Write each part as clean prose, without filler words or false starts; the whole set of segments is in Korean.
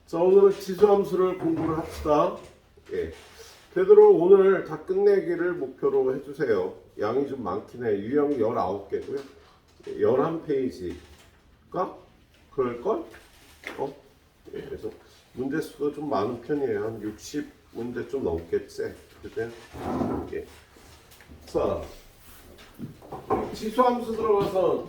자, 오늘은 지수함수를 공부를 합시다. 예. 되도록 오늘 다 끝내기를 목표로 해주세요. 양이 좀 많긴 해. 유형 19개고요. 11페이지가 그럴걸? 예, 그래서 문제 수도 좀 많은 편이에요. 한 60문제 좀 넘겠지. 그때. 예. 자, 지수함수 들어가서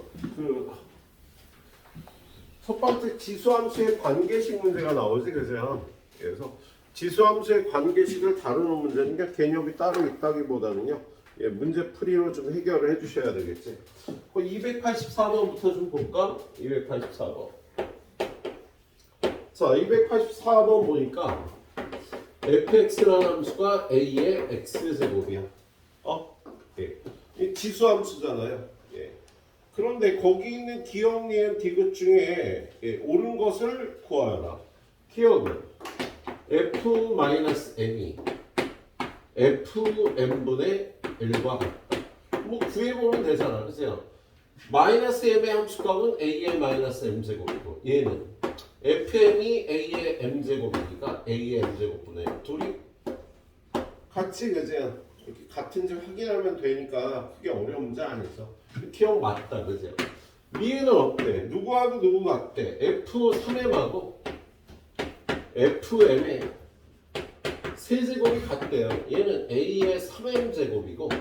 첫 번째 지수함수의 관계식 문제가 나오지, 그죠? 그래서 지수함수의 관계식을 다루는 문제니까 개념이 따로 있다기보다는요, 예, 문제 풀이로 좀 해결을 해주셔야 되겠지. 284번부터 좀 볼까? 284번. 자, 284번 보니까 fx라는 함수가 a의 x제곱이야. 예. 이 지수함수잖아요. 예. 그런데 거기 있는 기억, 니은, 디귿 중에 예, 옳은 것을 구하라. 기억은 f-m이 fm분의 1과 같다. 뭐 구해보면 되잖아. 그죠? 마이너스 m의 함수값은 a의 마이너스 m제곱이고 얘는 fm이 a의 m제곱이니까 a의 m제곱분의 둘이 같이, 그죠? 이렇게 같은지 확인하면 되니까 그게 어려운 문제 아니죠. 기억 맞다, 그죠? 미은은 어때? 누구하고 누구 같대? F3M하고 FM의 세제곱이 같대요. 얘는 A의 3M제곱이고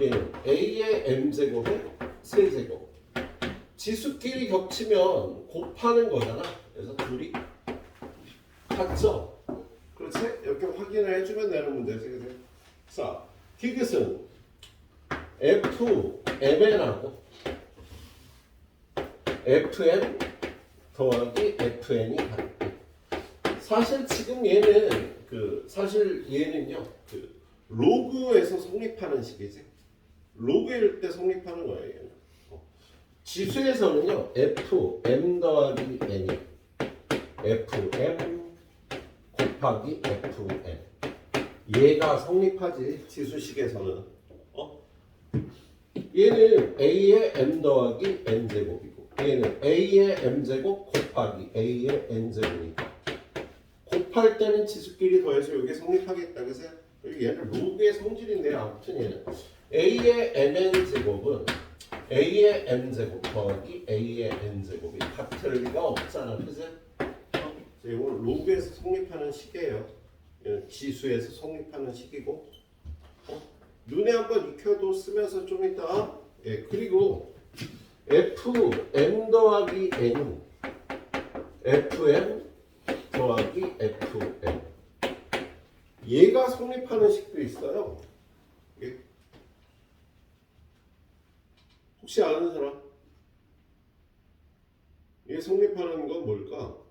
얘는 A의 M제곱의 세제곱. 지수끼리 겹치면 곱하는 거잖아. 그래서 둘이 같죠? 그렇지? 이렇게 확인을 해주면 되는 문제지, 그죠? 자, 디귿은 FMN하고 FM 더하기 FN이 같고 사실 지금 얘는 사실 얘는요 로그에서 성립하는 식이지. 로그일 때 성립하는 거예요. 얘는. 지수에서는요 FM 더하기 N이 FM 곱하기 FN 얘가 성립하지. 지수식에서는 얘는 A의 M 더하기 N제곱이고 얘는 A의 M제곱 곱하기 A의 N제곱이니까 곱할 때는 지수끼리 더해서 이게 성립하겠다. 그래서 얘는 로그의 성질인데요. 아무튼 얘는 A의 MN제곱은 A의 M제곱 더하기 A의 N제곱이 같을 리가 없잖아. 그죠? 이건 로그에서 성립하는 식이에요. 얘는 지수에서 성립하는 식이고 눈에 한번 익혀도 쓰면서 좀 이따. 예, 그리고 FM 더하기 N은 FM 더하기 FM 얘가 성립하는 식도 있어요. 예. 혹시 아는 사람? 얘 성립하는 건 뭘까?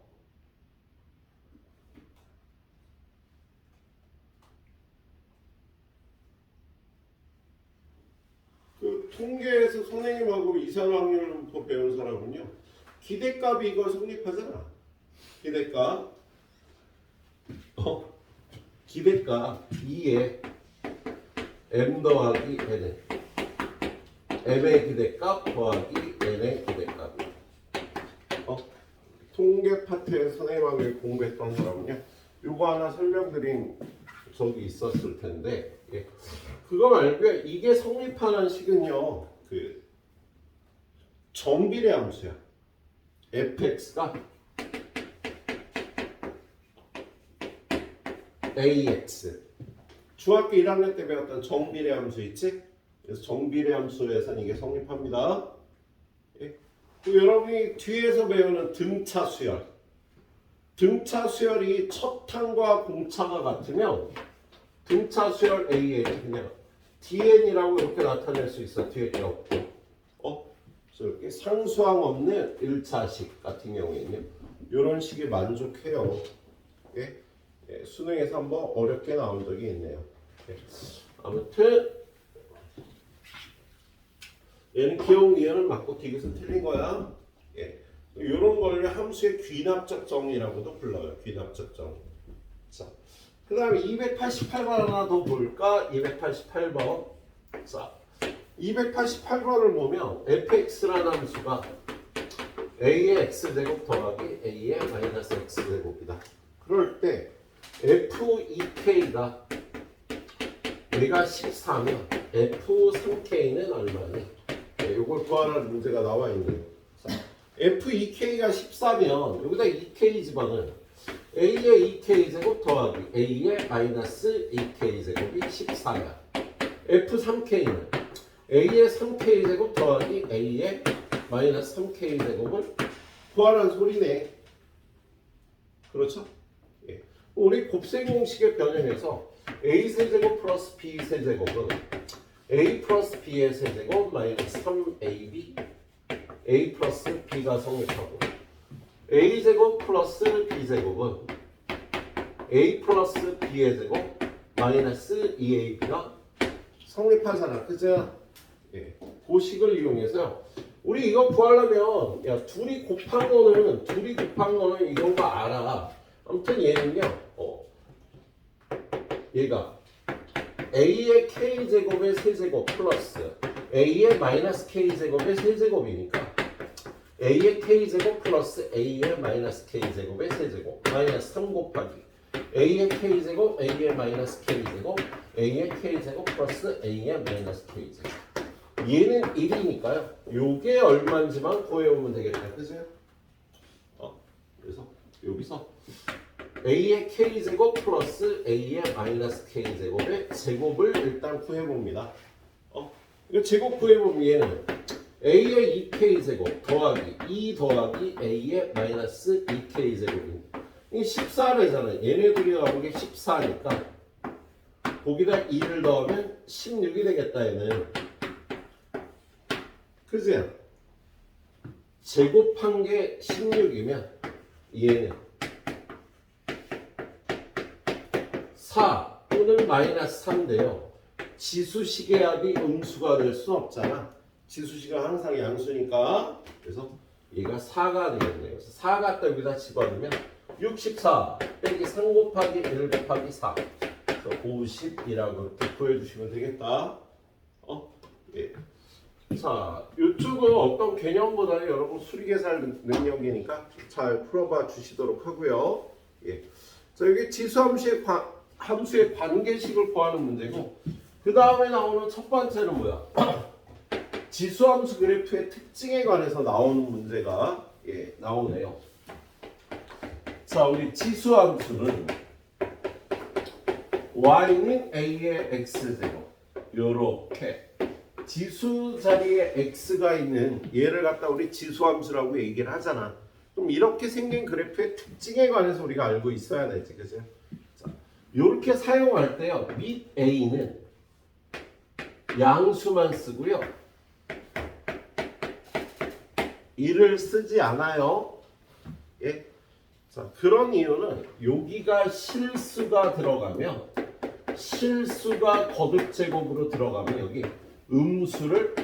통계에서 선생님하고 이산확률부터 배운 사람은요 기대값이 이걸 성립하잖아. 기대값 기대값 2에 m 더하기 n m의 기대값 더하기 n의 기대값. 통계 파트에서 선생님하고 공부했던 사람은요 요거 하나 설명드린 적이 있었을 텐데 예. 그거 말고 이게 성립하는 식은요 정비례 함수야. fx가 ax 중학교 1학년 때 배웠던 정비례 함수 있지? 그래서 정비례 함수에서는 이게 성립합니다. 예? 또 여러분이 뒤에서 배우는 등차 수열. 등차 수열이 첩탄과 공차가 같으면 등차 수열 A에 그냥 DN이라고 이렇게 나타낼 수 있어. 뒤에 게 없고. 그래서 이렇게 상수항 없는 1차식 같은 경우에는 이런 식이 만족해요. 예? 예, 수능에서 한번 어렵게 나온 적이 있네요. 예. 아무튼 얘는 기억 니은을 맞고 디귿은 틀린 거야. 예. 이런 걸 함수의 귀납적 정의라고도 불러요. 귀납적 정의. 자. 그 다음에 288번 하나 더 볼까? 288번. 자, 288번을 보면 fx라는 함수가 a의 x제곱 더하기 a의 마이너스 x제곱이다. 그럴 때 F2K가 얘가 14면 F3K는 얼마니? 네, 이걸 구하라는 문제가 나와 있는. F2K가 14면 여기다 2K 집어넣어요. A의 2K 제곱 더하기 A의 마이너스 2K 제곱이 14야. F3K는 A의 3K 제곱 더하기 A의 마이너스 3K 제곱을 구하라는 소리네. 그렇죠? 예. 우리 곱셈 공식에 변형해서 A 세제곱 플러스 B 세제곱은 A 플러스 B의 세제곱 마이너스 3AB A 플러스 B가 성립하고 A 제곱 플러스 B 제곱은 A 플러스 B의 제곱 마이너스 2AB가 성립하잖아. 그죠? 예. 고식을 이용해서 우리 이거 구하려면 야 둘이 곱한 거는 이런 거 알아. 아무튼 얘는요. 얘가 A의 K제곱의 세제곱 플러스 A의 마이너스 K제곱의 세제곱이니까 A의 K제곱 플러스 A의 마이너스 K제곱의 세제곱 마이너스 3 곱하기 A의 K제곱 A의 마이너스 K제곱 A의 K제곱 플러스 A의 마이너스 K제곱. 얘는 1이니까요. 요게 얼마인지만 구해오면 되겠다. 그죠? 그래서 여기서 A의 K제곱 플러스 A의 마이너스 K제곱의 제곱을 일단 구해봅니다. 이거 제곱 구해보면 얘는 A의 2K제곱 더하기 2 더하기 A의 마이너스 2K제곱입니다. 이게 14래잖아요. 얘네들이 나온 게 14니까 거기다 2를 더하면 16이 되겠다. 얘는 그죠? 제곱한 게 16이면 얘는 4 또는 마이너스 3인데요. 지수식의 합이 음수가 될 수 없잖아. 지수식은 항상 양수니까. 그래서 얘가 4가 되겠네요. 그래서 4 갖다 여기다 집어넣으면 64 빼기 3 곱하기 1 곱하기 4. 그래서 50이라고 이렇게 구해주시면 되겠다. 예. 자, 이쪽은 어떤 개념보다는 여러분 수리계산 능력이니까 잘 풀어봐 주시도록 하고요. 예. 자, 여기 지수함수의 함수의 관계식을 구하는 문제고, 그 다음에 나오는 첫 번째는 뭐야? 지수함수 그래프의 특징에 관해서 나오는 문제가 나오네요. 자, 우리 지수함수는 y는 a의 x제곱 요렇게 지수 자리에 x가 있는 얘를 갖다 우리 지수함수라고 얘기를 하잖아. 그럼 이렇게 생긴 그래프의 특징에 관해서 우리가 알고 있어야 되지, 그죠? 자, 이렇게 사용할 때요, 밑 a는 양수만 쓰고요, 1을 쓰지 않아요. 예? 자, 그런 이유는 여기가 실수가 들어가면, 실수가 거듭제곱으로 들어가면 여기 음수를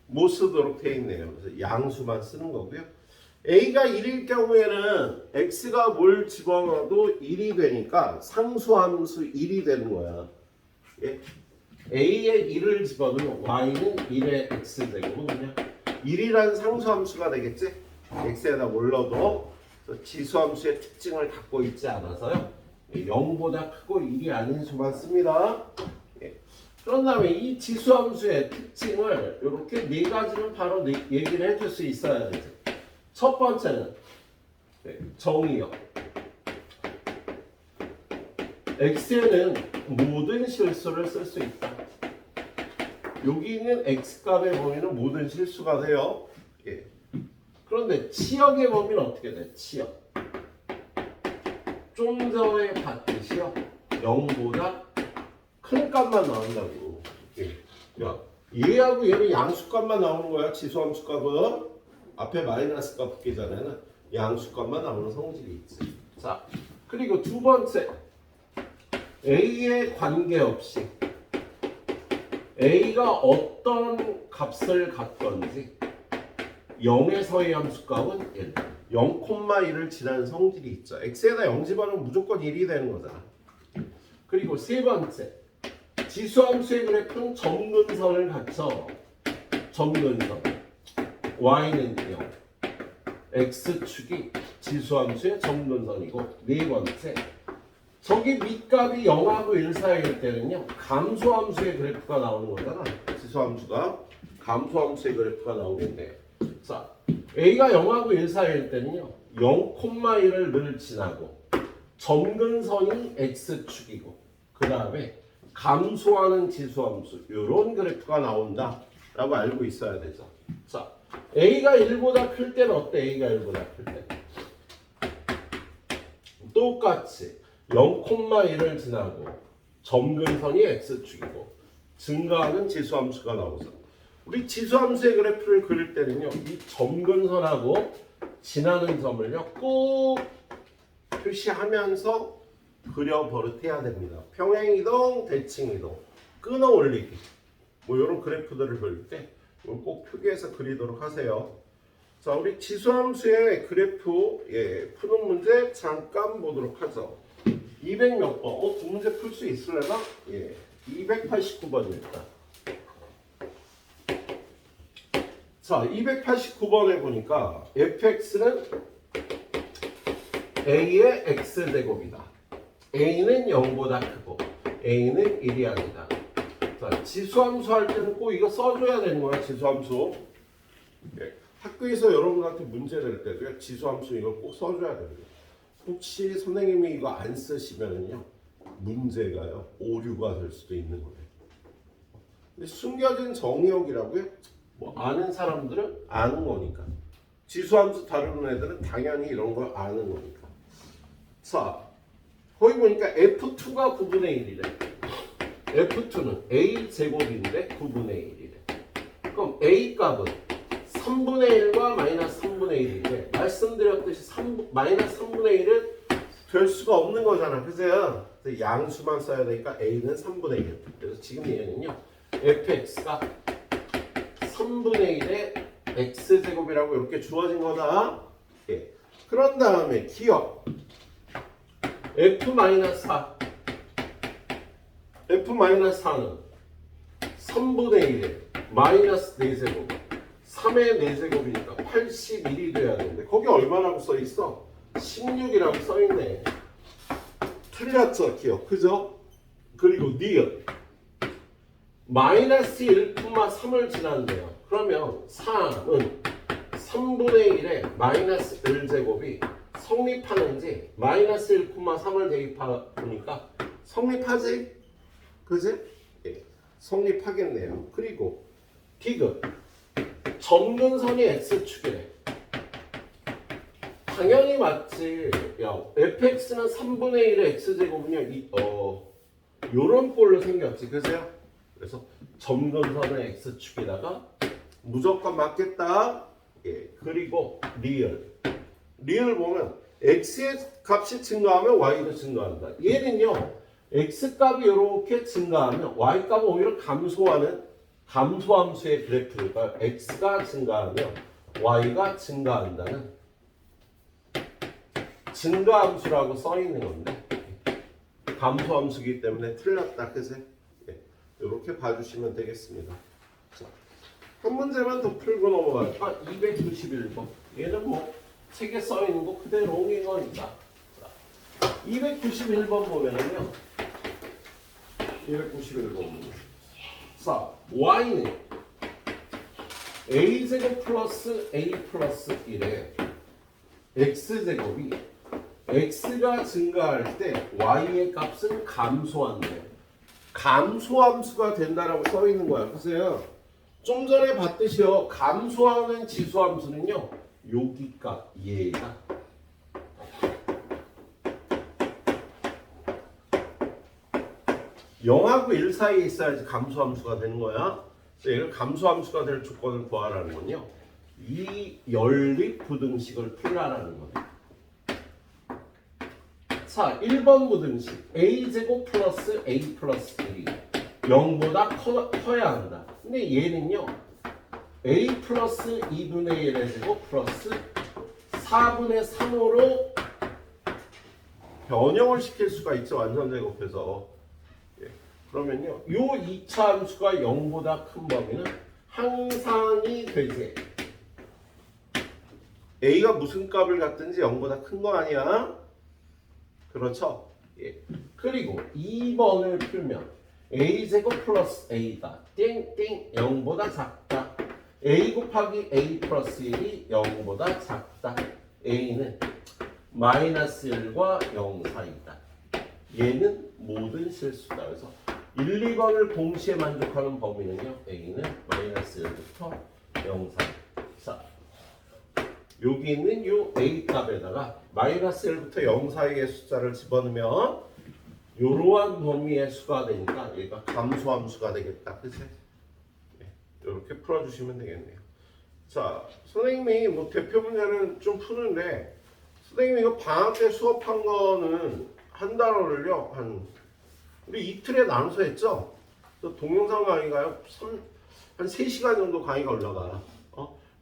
못 쓰도록 돼 있네요. 그래서 양수만 쓰는 거고요. a가 1일 경우에는 x가 뭘 집어넣어도 1이 되니까 상수함수 1이 되는 거야. 예? a에 1을 집어넣으면 y는 1의 x제곱은 그냥 1이라는 상수함수가 되겠지? x에다 몰라도 지수함수의 특징을 갖고 있지 않아서요, 0보다 크고 1이 아닌 수만 씁니다. 그런 다음에 이 지수함수의 특징을 이렇게 네 가지는 바로 얘기를 해줄 수 있어야 되죠. 첫 번째는 정의요. x에는 모든 실수를 쓸 수 있다. 여기 있는 x값의 범위는 모든 실수가 돼요. 예. 그런데 치역의 범위는 어떻게 돼? 치역. 좀 전에 봤듯이요, 0보다 큰 값만 나온다고. 예. 야, 얘하고 얘는 양수값만 나오는 거야. 지수함수 값은 앞에 마이너스 값 붙기 전에는 양수값만 나오는 성질이 있지. 자, 그리고 두 번째, a에 관계없이 a가 어떤 값을 갖던지 0에서의 함수값은 1, 0,1을 지나는 성질이 있죠. x에다 0 집어넣으면 무조건 1이 되는 거잖아. 그리고 세 번째, 지수함수의 그래프는 점근선을 갖춰. 점근선 y는 0, x축이 지수함수의 점근선이고, 네 번째, 저기 밑값이 0하고 1 사이일 때는요, 감소함수의 그래프가 나오는 거잖아. 지수함수가 감소함수의 그래프가 나오겠네. 자, a가 0하고 1 사이일 때는요, 0,1을 늘 지나고 점근선이 x축이고, 그 다음에 감소하는 지수함수, 이런 그래프가 나온다 라고 알고 있어야 되죠. 자, a가 1보다 클 때는 어때? a가 1보다 클 때 똑같이 0,1을 지나고 점근선이 x축이고 증가하는 지수함수가 나오죠. 우리 지수함수의 그래프를 그릴 때는요, 이 점근선하고 지나는 점을요 꼭 표시하면서 그려 버릇해야 됩니다. 평행이동, 대칭이동, 끊어 올리기, 뭐 이런 그래프들을 그릴 때 꼭 표기해서 그리도록 하세요. 자, 우리 지수함수의 그래프 푸는 문제 잠깐 보도록 하죠. 200 몇 번? 두 문제 풀 수 있으려나? 289번입니다. 자, 289번에 보니까 fx는 a의 x제곱이다. a는 0보다 크고 a는 1이 아니다. 자, 지수함수 할 때는 꼭 이거 써줘야 되는 거야, 지수함수. 학교에서 여러분한테 문제 낼 때도 지수함수 이걸 꼭 써줘야 됩니다. 혹시 선생님이 이거 안 쓰시면은요, 문제가요 오류가 될 수도 있는 거예요. 근데 숨겨진 정의역이라고요? 뭐 아는 사람들은 아는 거니까. 지수함수 다루는 애들은 당연히 이런 걸 아는 거니까. 자, 거기 보니까 F2가 9분의 1이래. F2는 A 제곱인데 9분의 1이래. 그럼 A 값은 3분의 1과 마이너스 3분의 1인데, 말씀드렸듯이 마이너스 3분의 1은 될 수가 없는 거잖아. 그죠? 양수만 써야 되니까 A는 3분의 1. 그래서 지금 얘는요, fx가 3분의 1의 x제곱이라고 이렇게 주어진 거다. 그런 다음에 기억 f-4 f-4는 3분의 1에 마이너스 4제곱 3의 4제곱이니까 81이 돼야 되는데 거기 얼마라고 써있어? 16이라고 써있네. 틀렸죠, 기억. 그죠? 그리고 니은 마이너스 1,3을 지난대요. 그러면 3은 3분의 1에 마이너스 1제곱이 성립하는지 마이너스 1,3을 대입하니까 성립하지? 그지? 성립하겠네요. 그리고 디귿 점근선이 x축이래. 당연히 맞지. 야, fx는 3분의 1의 x제곱은요 요런 꼴로 생겼지. 그죠? 그래서 점근선은 x축에다가 무조건 맞겠다. 그리고 리을 보면 x의 값이 증가하면 y도 증가한다. 얘는요, x 값이 이렇게 증가하면 y 값은 오히려 감소하는 감소함수의 그래프니까 x가 증가하면 y가 증가한다는 증가함수라고 써 있는 건데 감소함수이기 때문에 틀렸다. 그죠? 이렇게 봐주시면 되겠습니다. 자, 한 문제만 더 풀고 넘어갈까? 291번. 얘는 뭐 책에 써 있는 거 그대로 옮긴 거니까. 291번 보면은요. 291번. 자, y는 a제곱 플러스 a 플러스 1에 x제곱이 x가 증가할 때 y의 값은 감소한대요. 감소함수가 된다라고 써 있는 거야. 보세요. 좀 전에 봤듯이요. 감소하는 지수함수는요. 여기 값 얘가 0하고 1 사이에 있어야지 감소함수가 되는 거야. 얘를 감소함수가 될 조건을 구하라는 건요. 이 연립 부등식을 풀라라는 거네. 자, 1번 부등식 a제곱 플러스 a 플러스 1이 0보다 커야 한다. 근데 얘는요 a 플러스 2분의 1의 제곱 플러스 4분의 3으로 변형을 시킬 수가 있죠. 완전 제곱해서. 그러면요 요 2차 함수가 0보다 큰 범위는 항상이 되지. a가 무슨 값을 갖든지 0보다 큰 거 아니야? 그렇죠? 예. 그리고 2번을 풀면 a제곱 플러스 a가 땡땡 0보다 작다. a 곱하기 a 플러스 1이 0보다 작다. a는 마이너스 1과 0 사이다. 얘는 모든 실수다. 그래서 1, 2번을 동시에 만족하는 범위는요. a는 마이너스 1부터 0 사이. 자, 여기 있는 요 a 값에다가 마이너스 1부터 0 사이의 숫자를 집어넣으면 이러한 범위의 수가 되니까 얘가 감소함수가 되겠다. 그치? 네, 이렇게 풀어주시면 되겠네요. 자, 선생님이 뭐 대표 문제는 좀 푸는데 선생님이 이거 방학 때 수업한 거는 한 단어를요 우리 이틀에 나눠서 했죠? 동영상 강의가요 한 3시간 정도 강의가 올라가.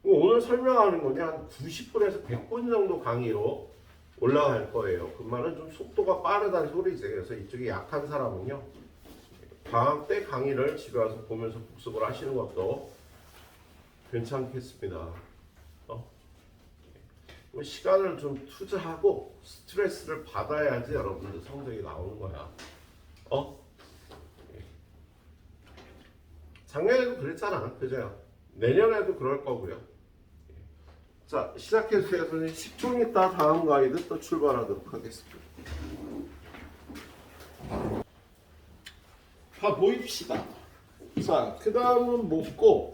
오늘 설명하는 거는 한 90분에서 100분 정도 강의로 올라갈 거예요. 그 말은 좀 속도가 빠르다는 소리지. 그래서 이쪽이 약한 사람은요 방학 때 강의를 집에 와서 보면서 복습을 하시는 것도 괜찮겠습니다. 시간을 좀 투자하고 스트레스를 받아야지 여러분들 성적이 나오는 거야. 작년에도 그랬잖아. 그죠? 내년에도 그럴 거고요. 자, 시작해주세요. 선생님 10분 있다 다음 가이드 또 출발하도록 하겠습니다. 봐 보입시다. 자, 그 다음은 뭐고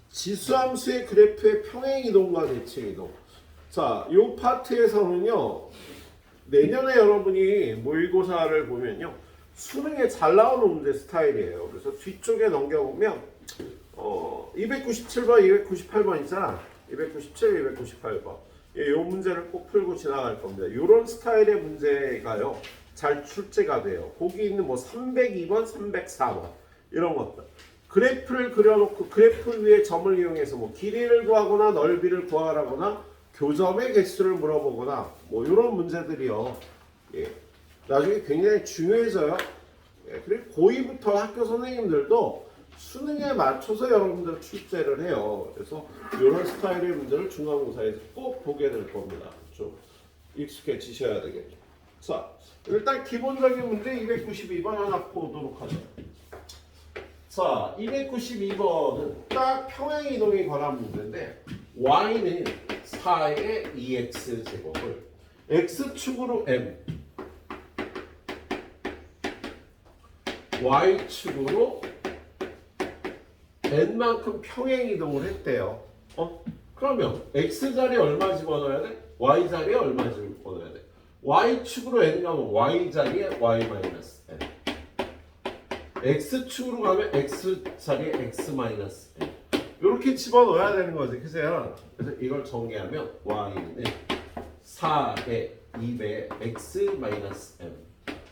지수함수의 그래프의 평행이동과 대칭이동. 자, 요 파트에서는요 내년에 여러분이 모의고사를 보면요 수능에 잘 나오는 문제 스타일이에요. 그래서 뒤쪽에 넘겨보면 297번, 298번 있잖아. 297, 298번. 이 문제를 꼭 풀고 지나갈 겁니다. 이런 스타일의 문제가요 잘 출제가 돼요. 거기 있는 뭐 302번, 304번 이런 것들. 그래프를 그려놓고 그래프 위에 점을 이용해서 뭐 길이를 구하거나 넓이를 구하거나 교점의 개수를 물어보거나 뭐 이런 문제들이요. 예. 나중에 굉장히 중요해져요. 예. 그리고 고2부터 학교 선생님들도 수능에 맞춰서 여러분들 출제를 해요. 그래서 이런 스타일의 문제를 중간고사에서 꼭 보게 될 겁니다. 좀 익숙해지셔야 되겠죠. 자, 일단 기본적인 문제 292번 하나 보도록 하죠. 자, 292번은 딱 평행이동에 관한 문제인데 y는 4의 2x 제곱을 x축으로 m y축으로 n만큼 평행이동을 했대요. 그러면 x자리에 얼마 집어넣어야 돼? y자리에 얼마 집어넣어야 돼? y축으로 n 가면 y자리에 y-n x축으로 가면 x자리에 x-n 이렇게 집어넣어야 되는 거지. 그죠? 그래서 이걸 정리하면 y는 4의 2배의 x-m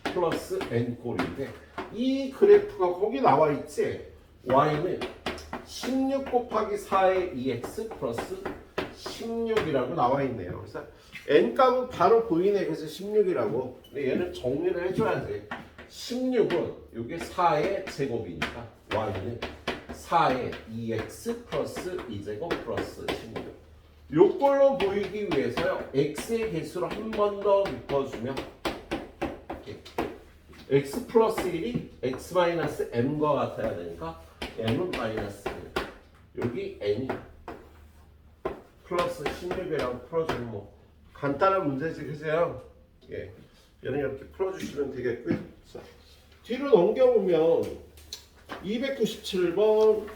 플러스 n 꼴인데 이 그래프가 거기 나와 있지. y는 16 곱하기 4의 2x 플러스 16이라고 나와 있네요. 그래서 n 값은 바로 보이네. 그래서 16이라고. 근데 얘는 정리를 해줘야지. 16은 이게 4의 제곱이니까 y는 4의 2x 플러스 2제곱 플러스 16. 요걸로 보이기 위해서요. x의 개수를 한 번 더 묶어주면 x 플러스 1이 x 마이너스 m과 같아야 되니까 m은 마이너스 1. 여기 n이 플러스 16이라고 풀어주면 뭐 간단한 문제지. 그죠? 예. 얘는 이렇게 풀어주시면 되겠고요. 자, 뒤로 넘겨보면 297번,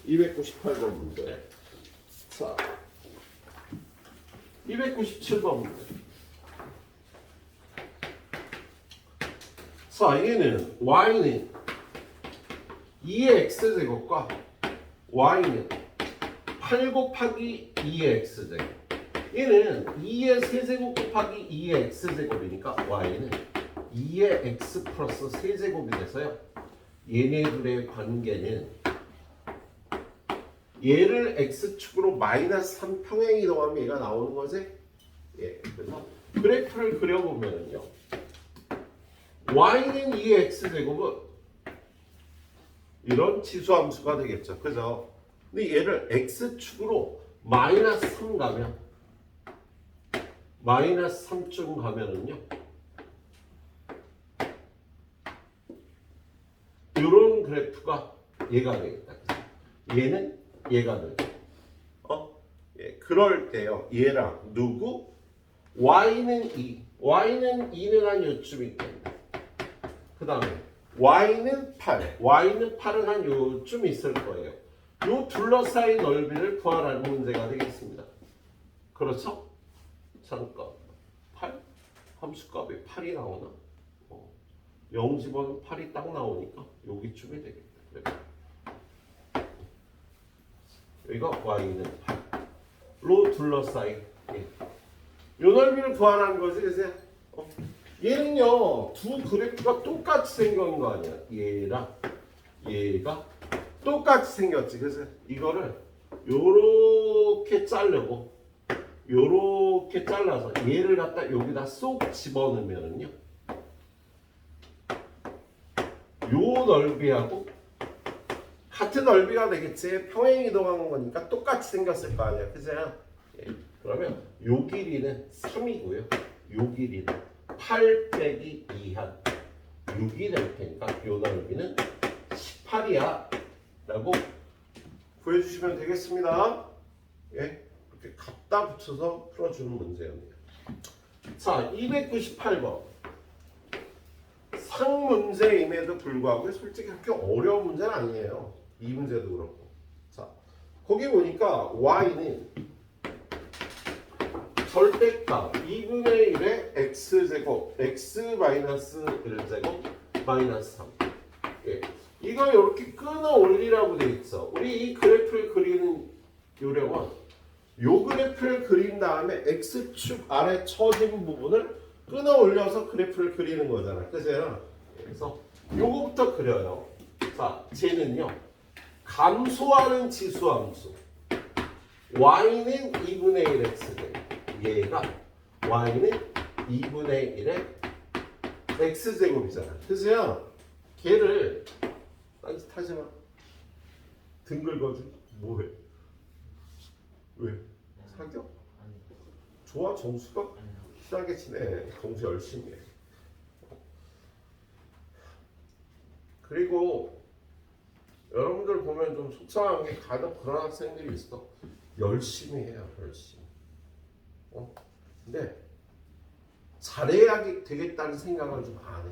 298번 문제. 자, 297번 문제. 자, 얘는 y는 2의 x제곱과 y는 8 곱하기 2의 x제곱. 얘는 2의 세제곱 곱하기 2의 x제곱이니까 y는 2의 x 플러스 세제곱이 돼서요. 얘네들의 관계는 얘를 x축으로 마이너스 3 평행이동하면 얘가 나오는 거지. 예, 그래서 그래프를 그려보면요. y는 2의 x제곱은 이런 지수함수가 되겠죠. 그죠? 근데 얘를 x축으로 마이너스 3 가면 마이너스 3쯤 가면은요. 이런 그래프가 얘가 되겠다. 얘는 얘가 되겠다. 예, 그럴 때요. 얘랑 누구? y는 2. y는 2는 한 요쯤 있겠네. 그 다음에 y는 8. y는 8은 한 요쯤 있을 거예요. 요 둘러싸인 넓이를 구하라는 문제가 되겠습니다. 그렇죠? 잠깐 8? 함수값이 8이 나오나? 0 집어넣으면 8이 딱 나오니까 여기쯤이 되겠다. 여기가 y는 8로 둘러싸인 요 넓이를 구하라는 거지. 그래서 얘는요 두 그래프가 똑같이 생긴 거 아니야. 얘랑 얘가 똑같이 생겼지. 그래서 이거를 요렇게 자르고 요렇게 잘라서 얘를 갖다 여기다 쏙 집어넣으면은요 요 넓이하고 같은 넓이가 되겠지. 평행 이동한 거니까 똑같이 생겼을 거 아니야. 그죠? 예. 그러면 요 길이는 3이고요. 요 길이는 8 빼기 2한 6이 될 테니까 요 넓이는 18이야 라고 구해주시면 되겠습니다. 예. 이렇게 갖다 붙여서 풀어주는 문제였네요. 자, 298번. 상문제임에도 불구하고 솔직히 그렇게 어려운 문제는 아니에요. 이 문제도 그렇고. 자, 거기 보니까 y는 절대값 2분의 1의 x제곱 x-1제곱 마이너스 3. 예. 이거 이렇게 끊어 올리라고 돼 있어. 우리 이 그래프를 그리는 요령은 요 그래프를 그린 다음에 x축 아래 처진 부분을 끊어 올려서 그래프를 그리는 거잖아. 그죠? 그래서 요거부터 그려요. 자, 쟤는요. 감소하는 지수함수. y는 2분의 1 x제곱. 얘가 y는 2분의 1의 x제곱이잖아. 그죠? 걔를 딴짓하지 마. 등 긁어줘. 뭐해? 왜? 사겨? 좋아 정수가? 희한하게 지내. 정수 열심히 해. 그리고 여러분들 보면 좀 속상한 게 간혹 그런 학생들이 있어. 열심히 해요. 열심히. 근데 잘해야 되겠다는 생각을 좀 안 해.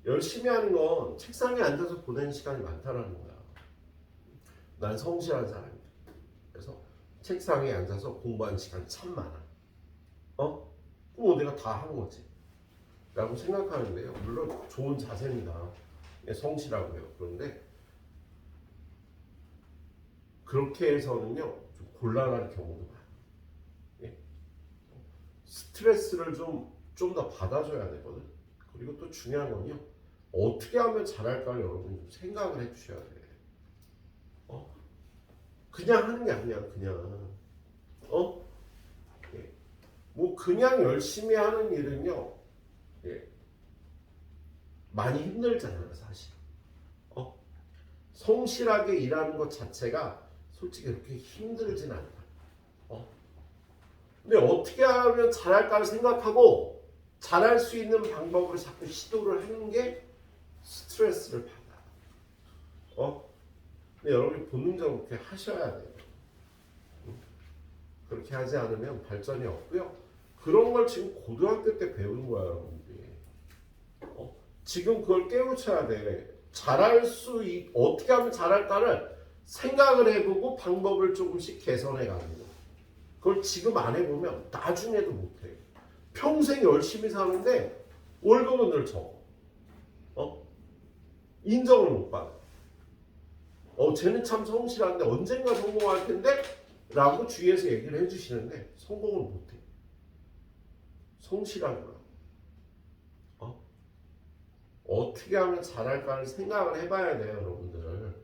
열심히 하는 건 책상에 앉아서 보내는 시간이 많다라는 거야. 난 성실한 사람이야. 그래서 책상에 앉아서 공부하는 시간이 참 많아. 그럼 내가 다 하는 거지. 라고 생각하는데요. 물론 좋은 자세입니다. 성실하고 해요. 그런데 그렇게 해서는요. 좀 곤란한 경우도 많아요. 예? 스트레스를 좀 더 받아줘야 되거든. 그리고 또 중요한 건요. 어떻게 하면 잘할까를 여러분이 좀 생각을 해주셔야 돼. 그냥 하는 게 아니야. 그냥. 예. 뭐 그냥 열심히 하는 일은요. 예. 많이 힘들잖아요. 사실. 성실하게 일하는 것 자체가 솔직히 그렇게 힘들진 않다. 근데 어떻게 하면 잘할까를 생각하고 잘할 수 있는 방법으로 자꾸 시도를 하는 게 스트레스를 받아. 근데 여러분이 본능적으로 그렇게 하셔야 돼요. 그렇게 하지 않으면 발전이 없고요. 그런 걸 지금 고등학교 때 배우는 거야, 여러분들이. 지금 그걸 깨우쳐야 돼. 어떻게 하면 잘할까를 생각을 해보고 방법을 조금씩 개선해 가는 거. 그걸 지금 안 해보면 나중에도 못해. 평생 열심히 사는데 월급은 늘 적어. 인정을 못 받아. 쟤는 참 성실한데 언젠가 성공할 텐데 라고 주위에서 얘기를 해주시는데 성공을 못해. 성실한 거야. 어떻게 하면 잘할까를 생각을 해봐야 돼요, 여러분들.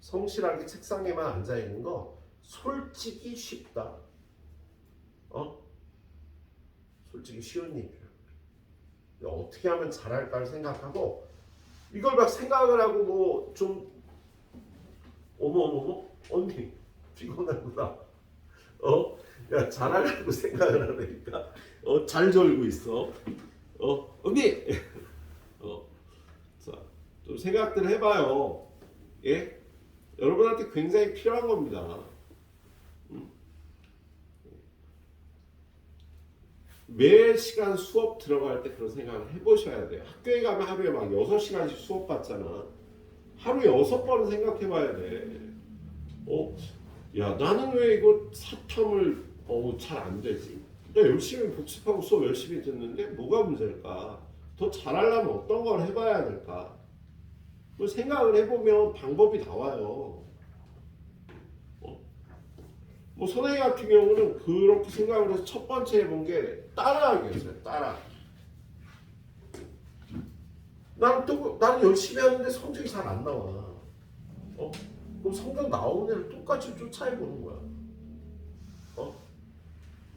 성실하게 책상에만 앉아있는 거 솔직히 쉽다. 솔직히 쉬운 일이야. 어떻게 하면 잘할까를 생각하고 이걸 막 생각을 하고 뭐 좀 어머 언니 피곤하구나 야, 잘하려고 생각을 하니까 잘 졸고 있어. 언니. 자, 좀 생각들 해봐요. 예? 여러분한테 굉장히 필요한 겁니다. 매 시간 수업 들어갈 때 그런 생각을 해보셔야 돼요. 학교에 가면 하루에 막 6시간씩 수업 받잖아. 하루에 6번은 생각해봐야 돼. 야, 나는 왜 이거 사탐을 잘 안 되지? 나 열심히 복습하고 수업 열심히 듣는데 뭐가 문제일까? 더 잘하려면 어떤 걸 해봐야 될까? 뭐 생각을 해보면 방법이 나와요. 뭐 선생님 같은 경우는 그렇게 생각을 해서 첫 번째 해본 게 따라하기였어요. 따라. 나는 열심히 하는데 성적이 잘 안 나와. 그럼 성적 나오는 애를 똑같이 쫓아해보는 거야.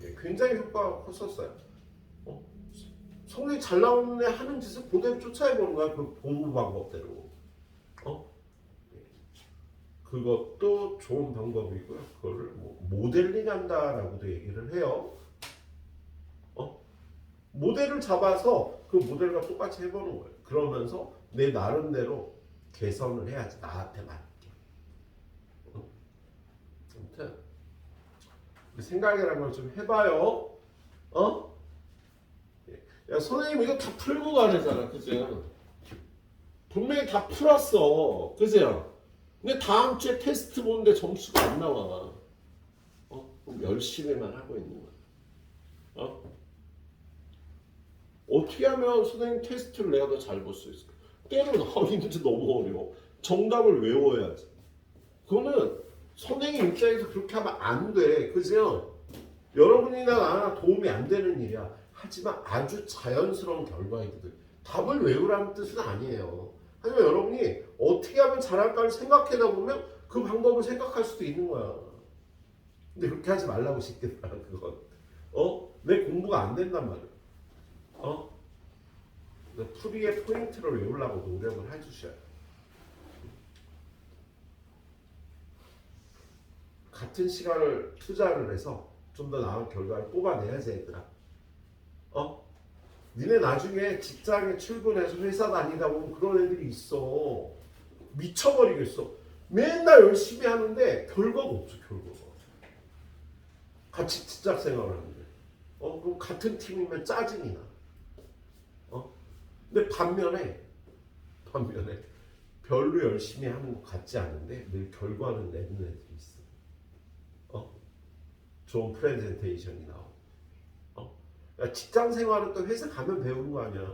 예, 굉장히 효과가 컸었어요. 성적이 잘 나오는 애 하는 짓을 그대로 쫓아해보는 거야. 그 공부 방법대로. 예, 그것도 좋은 방법이고요. 그거를 뭐 모델링 한다라고도 얘기를 해요. 모델을 잡아서 그 모델과 똑같이 해보는 거예요. 그러면서 내 나름대로 개선을 해야지. 나한테 맞게. 아무튼 생각이라는 걸 좀 해봐요. 야, 선생님 이거 다 풀고 가래잖아. 그죠? 분명히 다 풀었어. 그죠? 근데 다음 주에 테스트 보는데 점수가 안 나와. 그럼 열심히만 하고 있는 거야. 어떻게 하면 선생님 테스트를 내가 더 잘 볼 수 있을까? 때로는 이 문제 너무 어려워. 정답을 외워야지. 그거는 선생님 입장에서 그렇게 하면 안 돼. 그죠? 여러분이나 나나 도움이 안 되는 일이야. 하지만 아주 자연스러운 결과이거든. 답을 외우라는 뜻은 아니에요. 하지만 여러분이 어떻게 하면 잘할까를 생각하다 보면 그 방법을 생각할 수도 있는 거야. 근데 그렇게 하지 말라고 시키더라. 그건. 내 공부가 안 된단 말이야. 풀이의 포인트를 외우려고 노력을 해주셔야 돼. 같은 시간을 투자를 해서 좀 더 나은 결과를 뽑아내야지 얘들아. 니네 나중에 직장에 출근해서 회사 다니다 보면 그런 애들이 있어. 미쳐버리겠어. 맨날 열심히 하는데 결과가 없어. 결과가. 같이 직장 생활을 하는데. 그럼 같은 팀이면 짜증이 나. 근데 반면에 별로 열심히 하는 것 같지 않은데 늘 결과는 내는 애들이 있어. 좋은 프레젠테이션이 나오고. 야, 직장 생활은 또 회사 가면 배우는 거 아니야.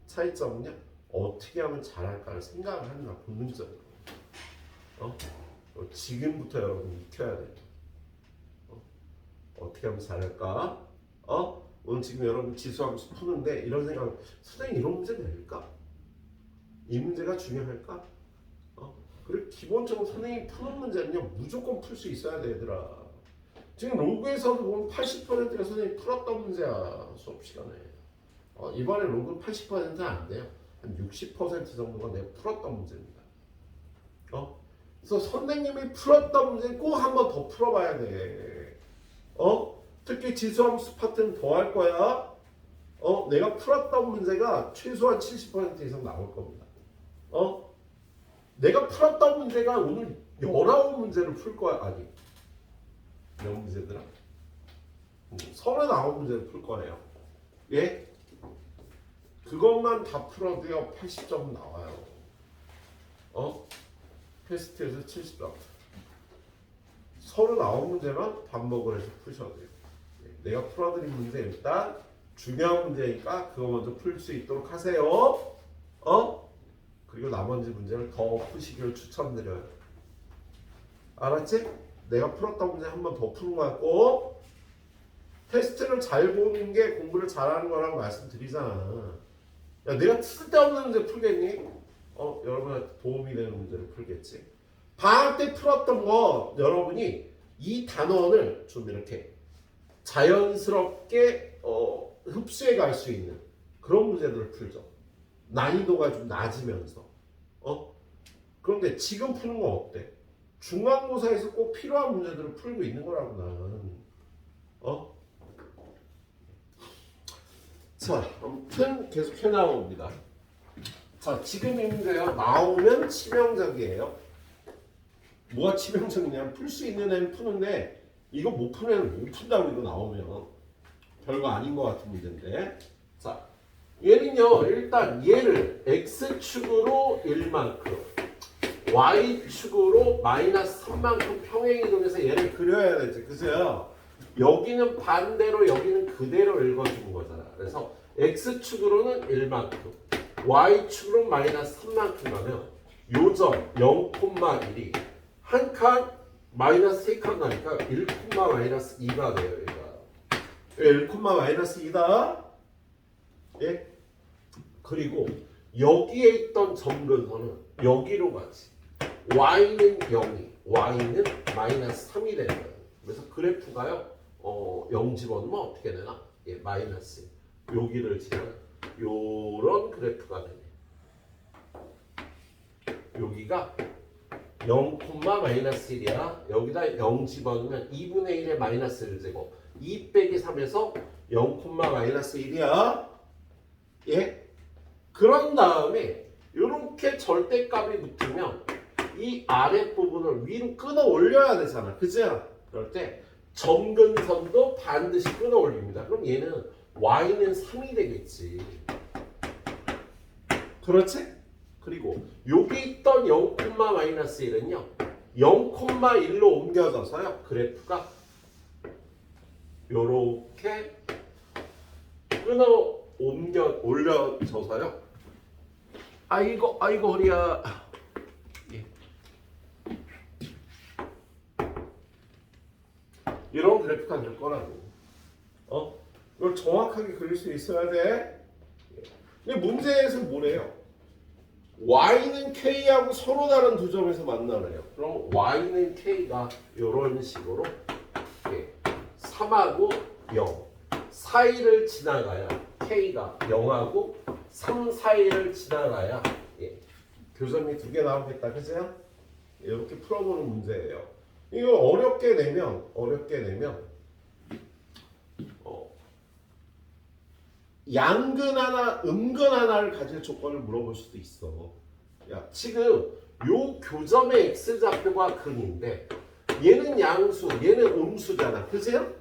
차이점은요. 어떻게 하면 잘할까를 생각을 하는 거야. 본능적으로. 지금부터 여러분 익혀야 돼. 어떻게 하면 잘할까? 오늘 지금 여러분 지수함수 푸는데 이런 생각, 선생님 이런 문제 낼까? 이 문제가 중요할까? 그리고 기본적으로 선생님이 푸는 문제는요 무조건 풀 수 있어야 돼 얘들아. 지금 로그에서도 보면 80%가 선생님이 풀었던 문제야 수업 시간에. 이번에 로그 80%는 안 돼요. 한 60% 정도가 내가 풀었던 문제입니다. 그래서 선생님이 풀었던 문제는 꼭 한 번 더 풀어봐야 돼. 특히 지수함수 파트는 더 할 거야. 내가 풀었던 문제가 최소한 70% 이상 나올 겁니다. 내가 풀었던 문제가 오늘 19문제를 풀 거야. 아니, 몇 문제더라? 39문제를 풀 거예요. 예? 그것만 다 풀어도요 80점 나와요. 테스트에서 70점. 39문제만 반복을 해서 푸셔야 돼요. 내가 풀어드린 문제 일단 중요한 문제니까 그거 먼저 풀 수 있도록 하세요. 그리고 나머지 문제를 더 푸시기를 추천드려요. 알았지? 내가 풀었던 문제 한 번 더 푸는 거 같고, 테스트를 잘 보는 게 공부를 잘하는 거라고 말씀드리잖아. 야, 내가 쓸데없는 문제 풀겠니? 여러분한테 도움이 되는 문제를 풀겠지. 방학 때 풀었던 거 여러분이 이 단원을 좀 이렇게 자연스럽게 흡수해 갈 수 있는 그런 문제들을 풀죠. 난이도가 좀 낮으면서. 그런데 지금 푸는 건 어때? 중간고사에서 꼭 필요한 문제들을 풀고 있는 거라고 나는. 자, 아무튼 계속 해나옵니다. 자, 지금 이 문제가 나오면 치명적이에요. 뭐가 치명적이냐면 풀 수 있는 애는 푸는데 이거 못 푸는 애는 못 푼다고 이거 나오면 별거 아닌 것 같은 문제인데. 자, 얘는요 일단 얘를 x축으로 1만큼 y축으로 마이너스 3만큼 평행이동해서 얘를 그려야 되지, 그죠? 여기는 반대로 여기는 그대로 읽어주는 거잖아. 그래서 x축으로는 1만큼 y축으로 마이너스 3만큼 가면 요점 0,1이 한 칸 마이너스 3칸 가니까 1, 마이너스 2가 돼요. 얘가 1, 마이너스 2다. 예? 그리고 여기에 있던 점근선은 여기로 가지. y는 0이 y는 마이너스 3이 되는 거예요. 그래서 그래프가요 0 집어넣으면 어떻게 되나? 예, 마이너스 여기를 지나는 요런 그래프가 되네. 여기가 0, 마이너스 1이야. 여기다 0 집어넣으면 2분의 1의 마이너스 1제곱 2 빼기 3에서 0, 마이너스 1이야. 예? 그런 다음에 이렇게 절대값이 붙으면 이 아랫부분을 위로 끊어 올려야 되잖아. 그죠? 그럴 때 점근선도 반드시 끊어 올립니다. 그럼 얘는 y는 3이 되겠지. 그렇지? 그리고 여기 있던 0, 마이너스 1은요 0,1로 옮겨져서요 그래프가 요렇게 끊어 올려져서요 아이고 허리야. 예. 이런 그래프가 될 거라고. 이걸 정확하게 그릴 수 있어야 돼. 근데 문제에서 뭐래요? y는 k하고 서로 다른 두 점에서 만나래요. 그럼 y는 k가 이런 식으로 3하고 0 사이를 지나가야 k가 0하고 3 사이를 지나가야 교점이 두 개 나오겠다. 그죠? 이렇게 풀어보는 문제예요. 이거 어렵게 내면 양근 하나, 음근 하나를 가질 조건을 물어볼 수도 있어. 야, 지금 요 교점의 x좌표가 근인데 얘는 양수, 얘는 음수잖아. 그죠?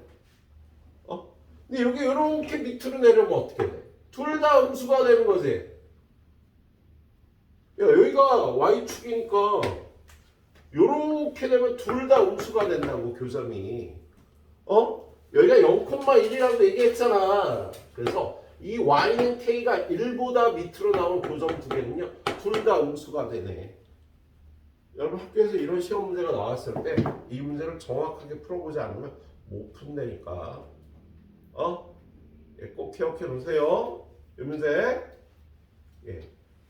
근데 여기 이렇게 밑으로 내려오면 어떻게 돼? 둘 다 음수가 되는 거지. 야, 여기가 y축이니까 요렇게 되면 둘 다 음수가 된다고, 교점이. 여기가 0,1이라고 얘기했잖아. 그래서 이 y는 k가 1보다 밑으로 나온 교점 두 개는요 둘 다 음수가 되네. 여러분 학교에서 이런 시험 문제가 나왔을 때 이 문제를 정확하게 풀어보지 않으면 못 푼다니까. 꼭 기억해 놓으세요. 이 문제.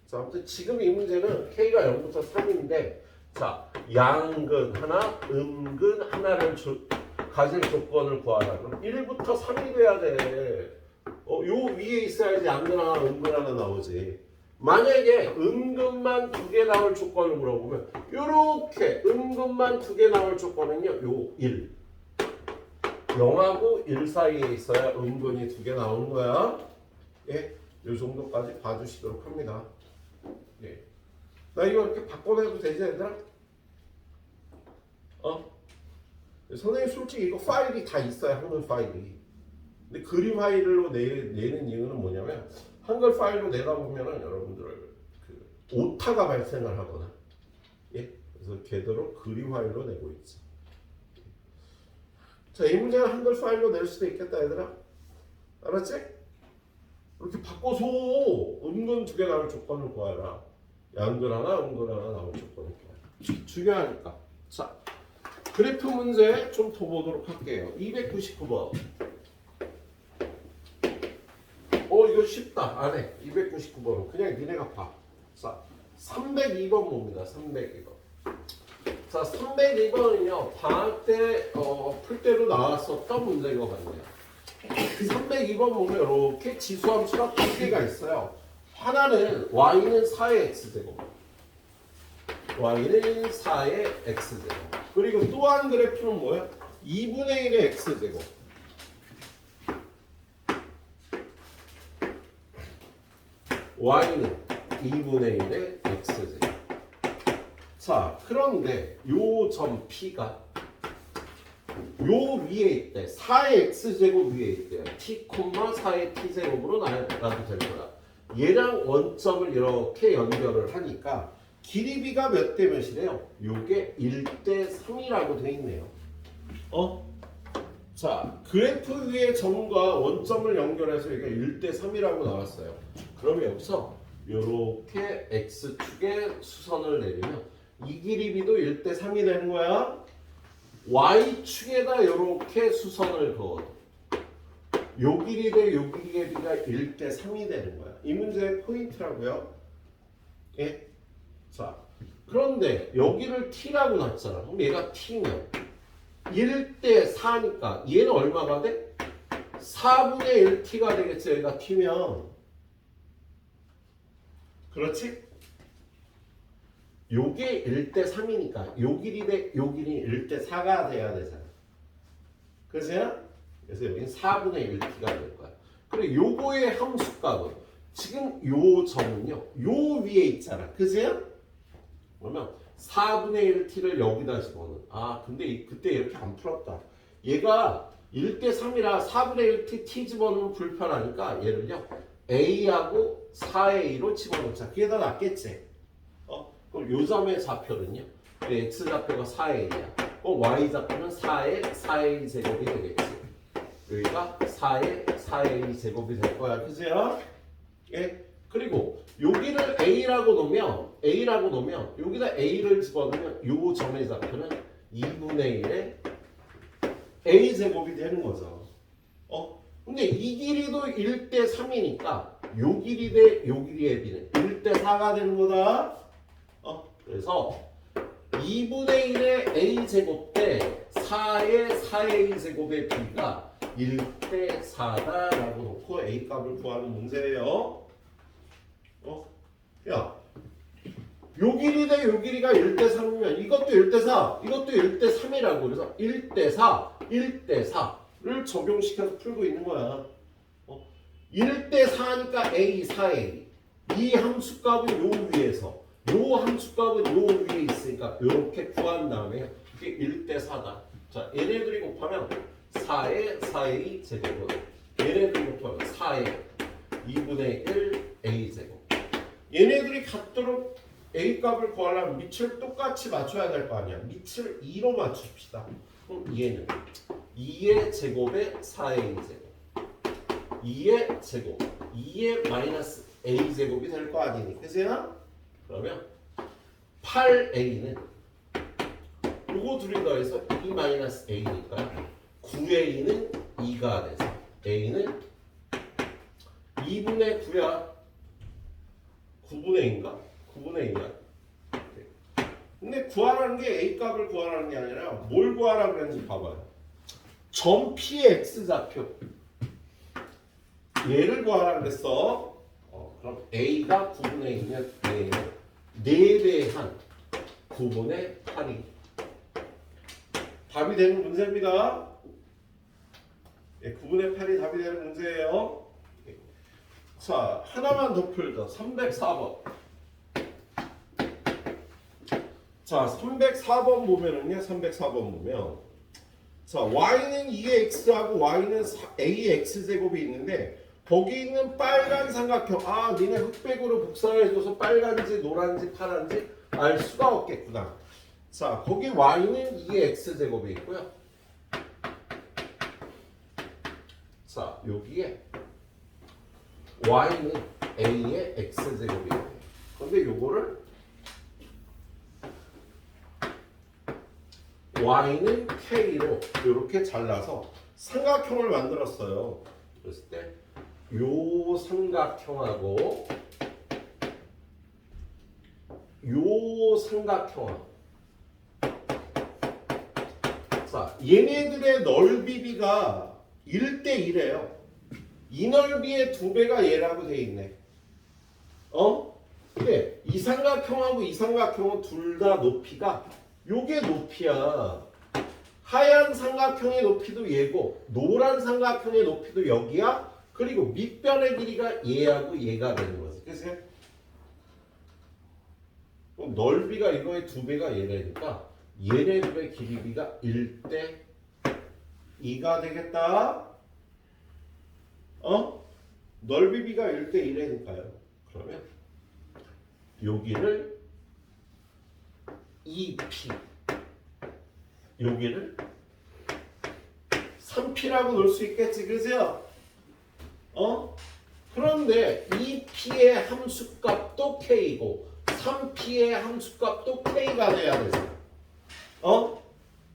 자, 아무튼 지금 이 문제는 k가 0부터 3인데 자, 양근 하나, 음근 하나를 가질 조건을 구하라. 그럼 1부터 3이 돼야 돼. 요 위에 있어야지 양근 하나, 음근 하나 나오지. 만약에 음근만 2개 나올 조건을 물어보면 요렇게 음근만 2개 나올 조건은요 요 1 0하고 1 사이에 있어야 음근이 2개 나오는 거야. 예, 요 정도까지 봐주시도록 합니다. 예. 나 이거 이렇게 바꿔내도 되지 얘들아? 선생님 솔직히 이거 파일이 다 있어요. 한글 파일이. 근데 그림 파일로 내는 이유는 뭐냐면 한글 파일로 내다 보면은 여러분들 오타가 발생을 하거나 그래서 걔대로 그림 파일로 내고 있지. 자, 이 문제는 한글 파일로 낼 수도 있겠다 얘들아. 알았지? 이렇게 바꿔서 음근 2개 나올 조건을 구하라. 양근 하나, 음근 하나 나올 조건을 구하라. 중요하니까. 자, 그래프 문제 좀 더 보도록 할게요. 299번. 이거 쉽다. 안 해. 299번은 그냥 니네가 봐. 자, 302번 봅니다. 302번. 자, 302번은요. 방학 때 풀 때로 나왔었던 문제인 것 같네요. 302번 보면 이렇게 지수함수가 2개가 있어요. 하나는 y는 4의 x제곱. y는 4의 x제곱. 그리고 또 한 그래프는 뭐야? 2분의 1의 x제곱. y는 2분의 1의 x제곱. 자, 그런데 요 점 P가 요 위에 있대. 4의 x제곱 위에 있대요. t, 4의 t제곱으로 놔도 될 거야. 얘랑 원점을 이렇게 연결을 하니까 길이비가 몇 대 몇이래요? 요게 1대 3이라고 돼 있네요. 자, 그래프 위에 점과 원점을 연결해서 이게 1대 3이라고 나왔어요. 그러면 여기서 요렇게 x축에 수선을 내리면 이 길이비도 1대 3이 되는 거야. y축에다 요렇게 수선을 그어도 요 길이 대 요 길이의 비가 1대 3이 되는 거야. 이 문제의 포인트라고요. 예? 자, 그런데 여기를 t라고 놨잖아. 그럼 얘가 t면 1대 4니까 얘는 얼마가 돼? 4분의 1t가 되겠지. 얘가 t면. 그렇지? 요게 1대 3이니까 요 길이 대 요 길이 1대 4가 돼야 되잖아. 그래서 여기는 4분의 1t가 될 거야. 그리고 요거의 함수값은 지금 요 점은요. 요 위에 있잖아. 그죠? 그러면 4분의 1t를 여기다 집어넣는. 아, 근데 그때 이렇게 안 풀었다. 얘가 1대 3이라 4분의 1t t 집어넣으면 불편하니까 얘를요. a하고 4a로 집어넣자. 그게 더 낫겠지? 그럼 요 점의 좌표는요. x 좌표가 4a야. 그럼 y 좌표는 4a 제곱이 되겠지. 여기가 4a 제곱이 될 거야. 그죠? 예? 그리고 여기를 a라고 놓으면 여기다 a를 집어넣으면 요 점의 좌표는 2분의 1의 a 제곱이 되는 거죠. 근데 이 길이도 1대 3이니까 요 길이 대 요 길이의 비는 1대 4가 되는 거다. 그래서 2분의 1의 a 제곱 대 4의 4a 제곱의 비가 1대 4다라고 놓고 a 값을 구하는 문제예요. 야, 요 길이 대 요 길이가 1대 3이면 이것도 1대 4, 이것도 1대 3이라고. 그래서 1대 4, 1대 4를 적용시켜서 풀고 있는 거야. 1대 4니까 a, 4a. 이 함수값은 요 위에서, 요 함수값은 요 위에 있으니까 이렇게 구한 다음에 이게 1대 4다. 자, 얘네들이 곱하면 4의 4a 제곱은 얘네들이 곱하면 4의 2분의 1 a 제곱. 얘네들이 같도록 a 값을 구하려면 밑을 똑같이 맞춰야 될 거 아니야. 밑을 2로 맞춥시다. 그럼 얘는 2의 제곱에 4a 제곱, 2의 제곱, 2의 마이너스 a 제곱이 될 거 아니니. 그죠? 그러면 8a는 요거 둘이 더해서 2 마이너스 a니까 9a는 2가 돼서 a는 2분의 9야. 9분의 2인가? 9분의 2야. 근데 구하라는 게 a 값을 구하라는 게 아니라 뭘 구하라고 그랬는지 봐봐요. 점 P의 x 좌표. 얘를 구하라고 그랬어. 그럼 a가 9분의 2면 a는 4배 한 9분의 8이 답이 되는 문제입니다. 9분의 8이 답이 되는 문제예요. 자, 하나만 더 풀자. 304번. 자, 304번 보면은요. 304번 보면 자, y는 2의 x하고 y는 a의 x제곱이 있는데 거기 있는 빨간 삼각형. 아, 니네 흑백으로 복사해줘서 빨간지 노란지 파란지 알 수가 없겠구나. 자, 거기 y는 2의 x제곱이 있고요. 자, 여기에 y는 a의 x제곱이 있네요. 그런데 요거를 y는 k로 이렇게 잘라서 삼각형을 만들었어요. 그랬을 때 요 삼각형하고 요 삼각형하고 자, 얘네들의 넓이비가 1대 1이에요. 이 넓이의 2배가 얘라고 돼 있네. 근데 이 삼각형하고 이 삼각형은 둘 다 높이가 요게 높이야. 하얀 삼각형의 높이도 얘고 노란 삼각형의 높이도 여기야. 그리고 밑변의 길이가 얘하고 얘가 되는 거지. 그치? 그럼 넓이가 이거의 2배가 얘네니까 얘네들의 길이가 1대 2가 되겠다. 넓이 비가 1대 1이니까요. 그러면 여기를 2p, 여기를 3p라고 놓을 수 있겠지, 그죠? 그런데 2p의 함수값도 k고 3p의 함수값도 k가 돼야 되죠.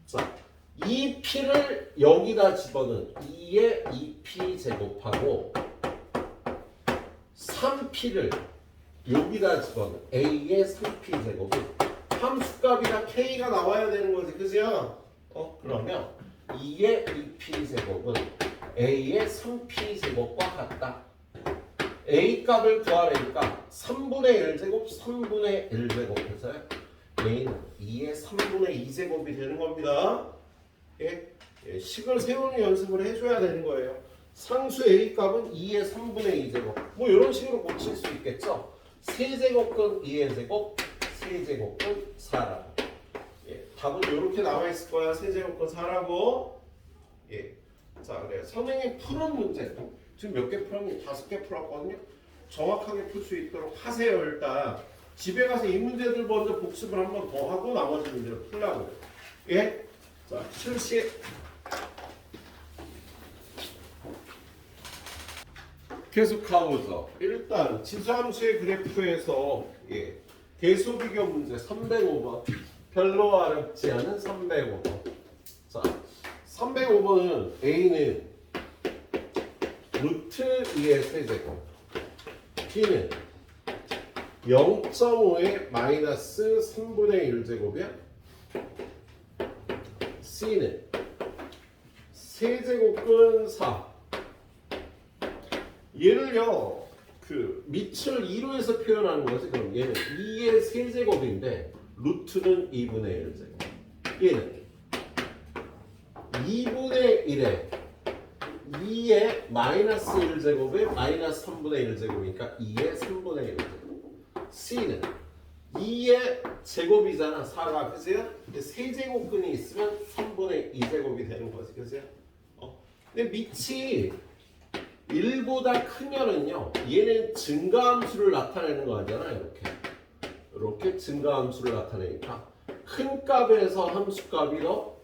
자, 2p를 여기다 집어넣은 2의 2p 제곱하고 3p를 여기다 집어넣은 a의 3p 제곱이 함수값이랑 k가 나와야 되는 거지, 그죠? 그러면 2의 2p 제곱은 a의 3p 제곱과 같다. a 값을 구하려니까 3분의 1제곱, 3분의 1제곱 해서 a는 2의 3분의 2제곱이 되는 겁니다. 식을 세우는 연습을 해줘야 되는 거예요. 상수 a 값은 2의 3분의 2제곱. 뭐 이런 식으로 고칠 수 있겠죠. 세제곱근 2의 제곱, 세제곱근 4라고. 답은 이렇게 나와 있을 거야. 세제곱근 4라고. 자, 그래. 선생님 푸는 문제. 지금 몇 개 풀었니? 5개 풀었거든요. 정확하게 풀 수 있도록 하세요. 일단 집에 가서 이 문제들 먼저 복습을 한 번 더 하고 나머지 문제를 풀라고요. 자, 70. 계속하면서 일단 지수함수의 그래프에서 계수 비교 문제 305번. 별로 어렵지 않은 305번. 자, 305번은 A는 루트 2의 세제곱, B는 0.5의 마이너스 3분의 1제곱이야. C는 세제곱근 4. 얘를요, 밑을 2로 해서 표현하는 거지. 그럼 얘는 2의 세제곱인데 루트는 2분의 1제곱. 얘는 2분의 1에 2의 마이너스 1제곱에 마이너스 3분의 1제곱이니까 2의 3분의 1제곱. C는 2의 제곱이잖아. 4가. 그죠? 세제곱근이 있으면 3분의 2제곱이 되는 거지. 그죠? 근데 밑이 1보다 크면은요, 얘는 증가함수를 나타내는 거 아니잖아. 이렇게 증가함수를 나타내니까 큰 값에서 함수값이 더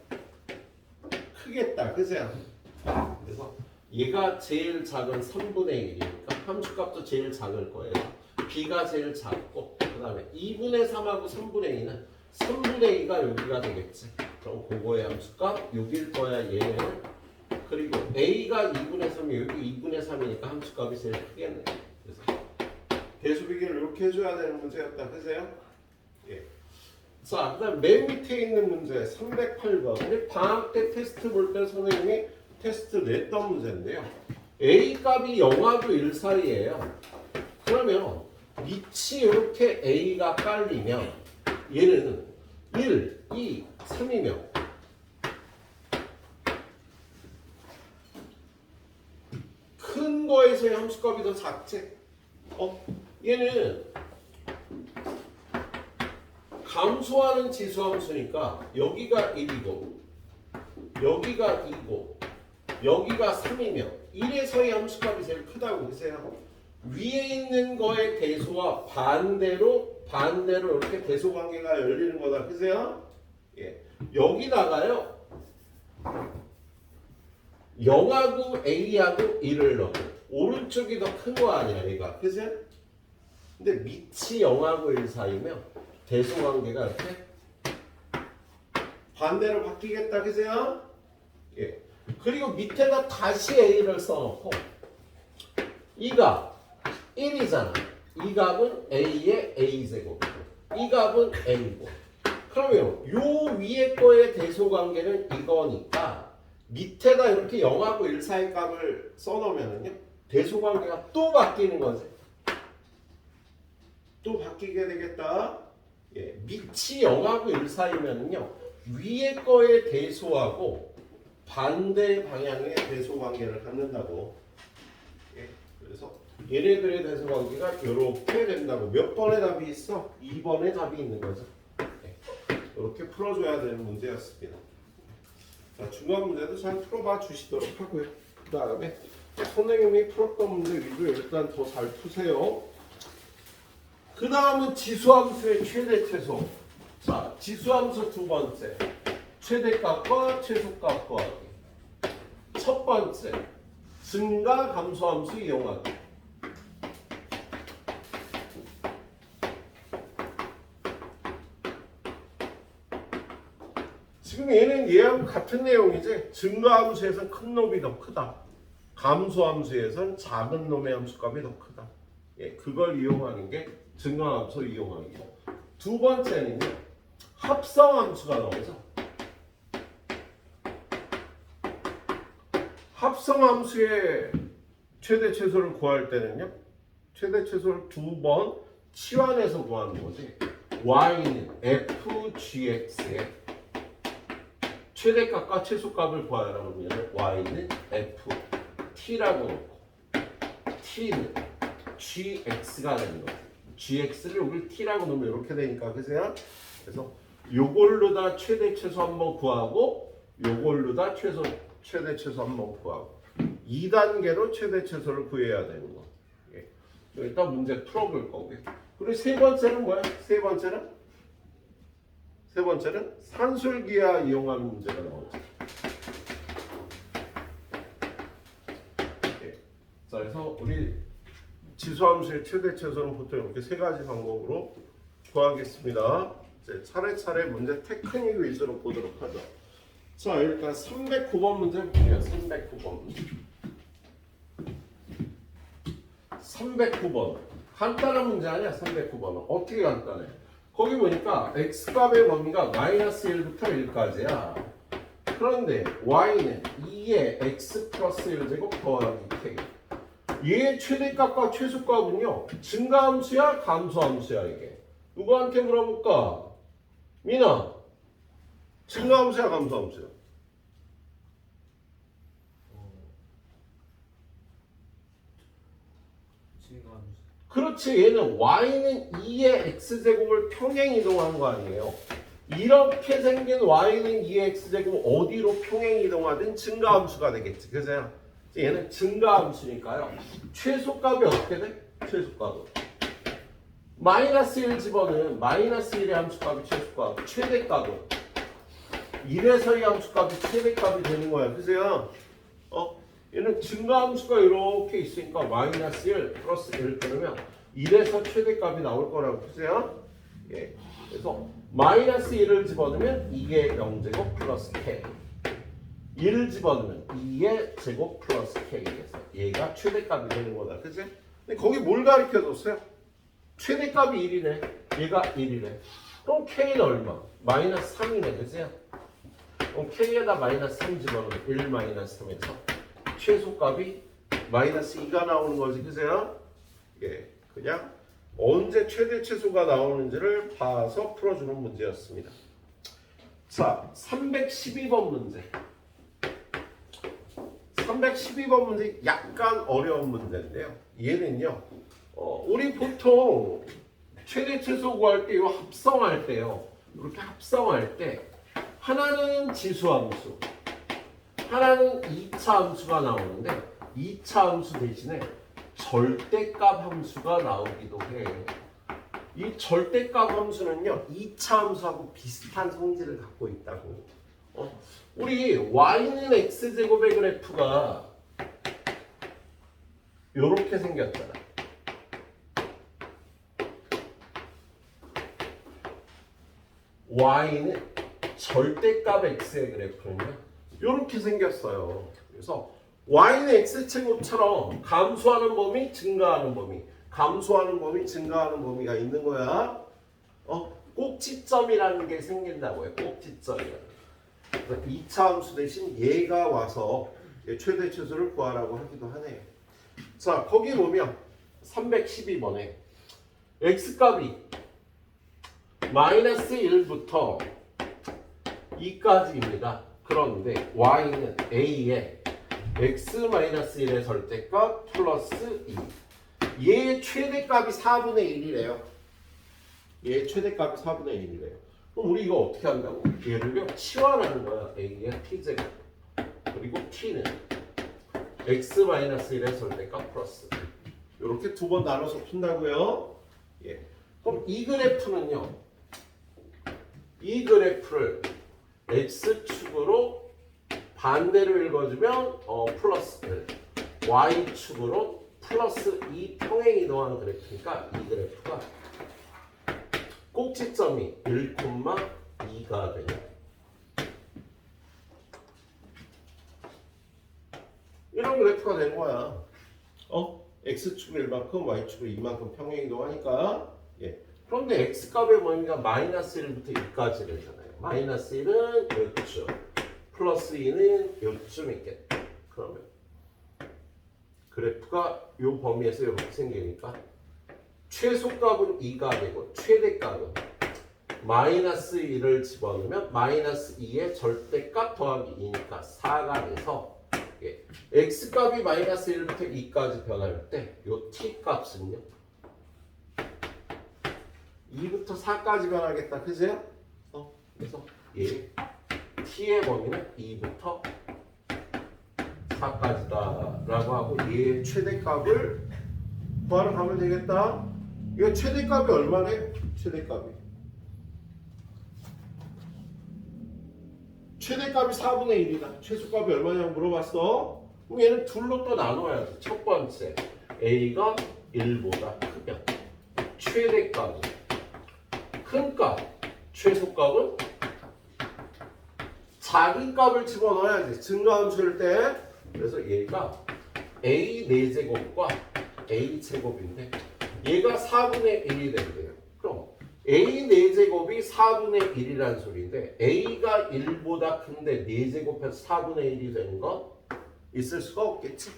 크겠다. 그죠? 그래서 얘가 제일 작은 3분의 1이니까 함수값도 제일 작을 거예요. b가 제일 작고 그 다음에 2분의 3하고 3분의 2는 3분의 2가 여기가 되겠지. 그럼 그거의 함수값 여기일 거야. 얘는. 그리고 a가 2분의 3이 여기 2분의 3이니까 함수값이 제일 크겠네. 그래서 대수비기를 이렇게 해줘야 되는 문제였다. 그죠? 자, 그 다음 맨 밑에 있는 문제 308번. 우리 방학 때 테스트 볼 때 선생님이 테스트 냈던 문제인데요. A 값이 0하고 1 사이에요. 그러면 밑이 이렇게 A가 깔리면 얘는 1, 2, 3이면 큰 거에서의 함수값이 더 작지? 얘는 감소하는 지수함수니까 여기가 1이고 여기가 2고 여기가 3이면 1에서의 함수값이 제일 크다고 보세요. 위에 있는 거의 대소와 반대로 이렇게 대소 관계가 열리는 거다. 그죠? 여기다가요 0하고 A하고 1을 넣고 오른쪽이 더 큰 거 아니야 얘가. 그죠? 근데 밑이 0하고 1 사이면 대소 관계가 이렇게 반대로 바뀌겠다. 그죠? 그리고 밑에다 다시 A를 써놓고 이 값 1이잖아. 이 값은 A의 A제곱이고 이 값은 A고 그러면 요 위에 거의 대소관계는 이거니까 밑에다 이렇게 0하고 1 사이 값을 써놓으면요 대소관계가 또 바뀌는 거지. 또 바뀌게 되겠다. 예, 밑이 0하고 1 사이면요 위에 거의 대소하고 반대 방향의 대소 관계를 갖는다고. 예, 그래서 얘네들의 대소 관계가 이렇게 된다고. 몇 번의 답이 있어? 2번의 답이 있는 거죠. 예, 이렇게 풀어줘야 되는 문제였습니다. 자, 중간 문제도 잘 풀어봐 주시도록 하고요. 그 다음에 선생님이 풀었던 문제 위주로 일단 더 잘 푸세요. 그 다음은 지수함수의 최대 최소. 자, 지수함수 두 번째. 최대값과 최소값 구하기. 첫 번째. 증가 감소함수 이용하기. 지금 얘는 얘하고 같은 내용이지. 증가함수에선 큰 놈이 더 크다. 감소함수에선 작은 놈의 함수값이 더 크다. 예, 그걸 이용하는 게 증가함수 이용하기고. 두 번째는요. 합성함수가 나오죠. 합성함수의 최대 최소를 구할 때는요. 최대 최소를 두 번 치환해서 구하는 거지. y는 fgx에 최대값과 최소값을 구하라고 하면 y는 ft라고 놓고 t는 gx가 되는 거예요. gx를 우리 t라고 놓으면 이렇게 되니까 그세요? 그래서 요걸로 다 최대 최소 한번 구하고 요걸로 다 최대 최소 한번 구하고 2단계로 최대 최소를 구해야 되는 거. 예. 일단 문제 풀어볼 거고요. 그리고 세 번째는 뭐야? 세 번째는 산술기하 이용하는 문제가 나오죠. 예. 자, 그래서 우리 지수함수의 최대 최소는 보통 이렇게 세 가지 방법으로 구하겠습니다. 이제 차례차례 문제 테크닉 위주로 보도록 하죠. 자, 일단 309번 문제 볼게요. 309번. 간단한 문제 아니야, 309번은. 어떻게 간단해? 거기 보니까 x값의 범위가 마이너스 1부터 1까지야. 그런데 y는 2의 x 플러스 1제곱 더하기 k. 얘의 최대값과 최소값은요. 증가함수야, 감소함수야 이게. 누구한테 물어볼까? 민아. 증가함수야, 감소함수야? 그렇지. 얘는 y는 2의 x제곱을 평행 이동한 거 아니에요. 이렇게 생긴 y는 2의 x제곱 어디로 평행 이동하든 증가함수가 되겠지. 그죠? 얘는 증가함수니까요. 최소값이 어떻게 돼? 최소값은 마이너스 1 집어는 마이너스 1의 함수값이 최소값, 최대값은 1에서의 함수값이 최대값이 되는 거야. 그죠? 얘는 증가함수가 이렇게 있으니까 마이너스 1 플러스 1 그러면 1에서 최대값이 나올 거라고 보세요. 예. 그래서 마이너스 1을 집어넣으면 2의 0제곱 플러스 k. 1을 집어넣으면 2의 제곱 플러스 k에서 얘가 최대값이 되는 거다. 그치? 근데 거기 뭘 가르쳐 줬어요? 최대값이 1이네. 얘가 1이네. 그럼 k는 얼마? 마이너스 3이네. 그치? 그럼 k에다 마이너스 3 집어넣으면 1 마이너스 3에서 최소값이 마이너스 2가 나오는 거지. 그세요? 예, 그냥 언제 최대 최소가 나오는지를 봐서 풀어주는 문제였습니다. 자, 312번 문제. 312번 문제 약간 어려운 문제인데요. 얘는요. 우리 보통 최대 최소 구할 때 이 합성할 때요. 이렇게 합성할 때 하나는 지수함수, 하나는 2차 함수가 나오는데 2차 함수 대신에 절대값 함수가 나오기도 해. 이 절대값 함수는요 2차 함수하고 비슷한 성질을 갖고 있다고. 우리 y는 x제곱의 그래프가 이렇게 생겼잖아. y는 절대값 x의 그래프는요 이렇게 생겼어요. 그래서 y는 x제곱처럼 감소하는 범위, 증가하는 범위, 감소하는 범위, 증가하는 범위가 있는 거야. 꼭지점이라는 게 생긴다고요. 꼭지점이라는 게. 그래서 2차 함수 대신 얘가 와서 최대 최소를 구하라고 하기도 하네요. 자, 거기 보면 312번에 x값이 마이너스 1부터 2까지입니다. 그런데 y는 a의 x-1의 절대값 플러스 2. 얘의 최대값이 4분의 1이래요. 얘의 최대값이 4분의 1이래요. 그럼 우리 이거 어떻게 한다고? 얘를요 치환하는 거야. a의 t제곱 그리고 t는 x-1의 절대값 플러스 이렇게 두 번 나눠서 푼다고요. 예. 그럼 이 그래프는요. 이 그래프를 x축으로 반대로 읽어주면 플러스 1, y축으로 플러스 2 평행 이동하는 그래프니까 이 그래프가 꼭지점이 1,2가 되냐. 이런 그래프가 되는 거야. x축을 1만큼, y축을 2만큼 평행 이동하니까. 예. 그런데 x값의 범위가 마이너스 1부터 2까지 되잖아요. 마이너스 1은 요쯤, 플러스 2는 요쯤 있겠다. 그러면 그래프가 요 범위에서 이렇게 생기니까 최소값은 2가 되고 최대값은 마이너스 1을 집어넣으면 마이너스 2의 절대값 더하기 2니까 4가 돼서 x값이 마이너스 1부터 2까지 변할 때 요 t값은요 2부터 4까지 변하겠다. 그죠? 그래서 t의 범위는 2부터 4까지다 라고 하고 얘의 최대값을 구하러 가면 되겠다. 이거 최대값이 얼마네? 최대값이 4분의 1이다. 최소값이 얼마냐고 물어봤어. 그럼 얘는 둘로 또 나눠야 돼. 첫 번째 a가 1보다 크면 최대값은 큰 값, 최소값은 작은 값을 집어넣어야지. 증가함수일 때. 그래서 얘가 a 4제곱과 a 제곱인데 얘가 4분의 1이 된대요. 그럼 a 4제곱이 4분의 1이라는 소리인데 a가 1보다 큰데 4제곱해서 4분의 1이 되는 거 있을 수가 없겠지.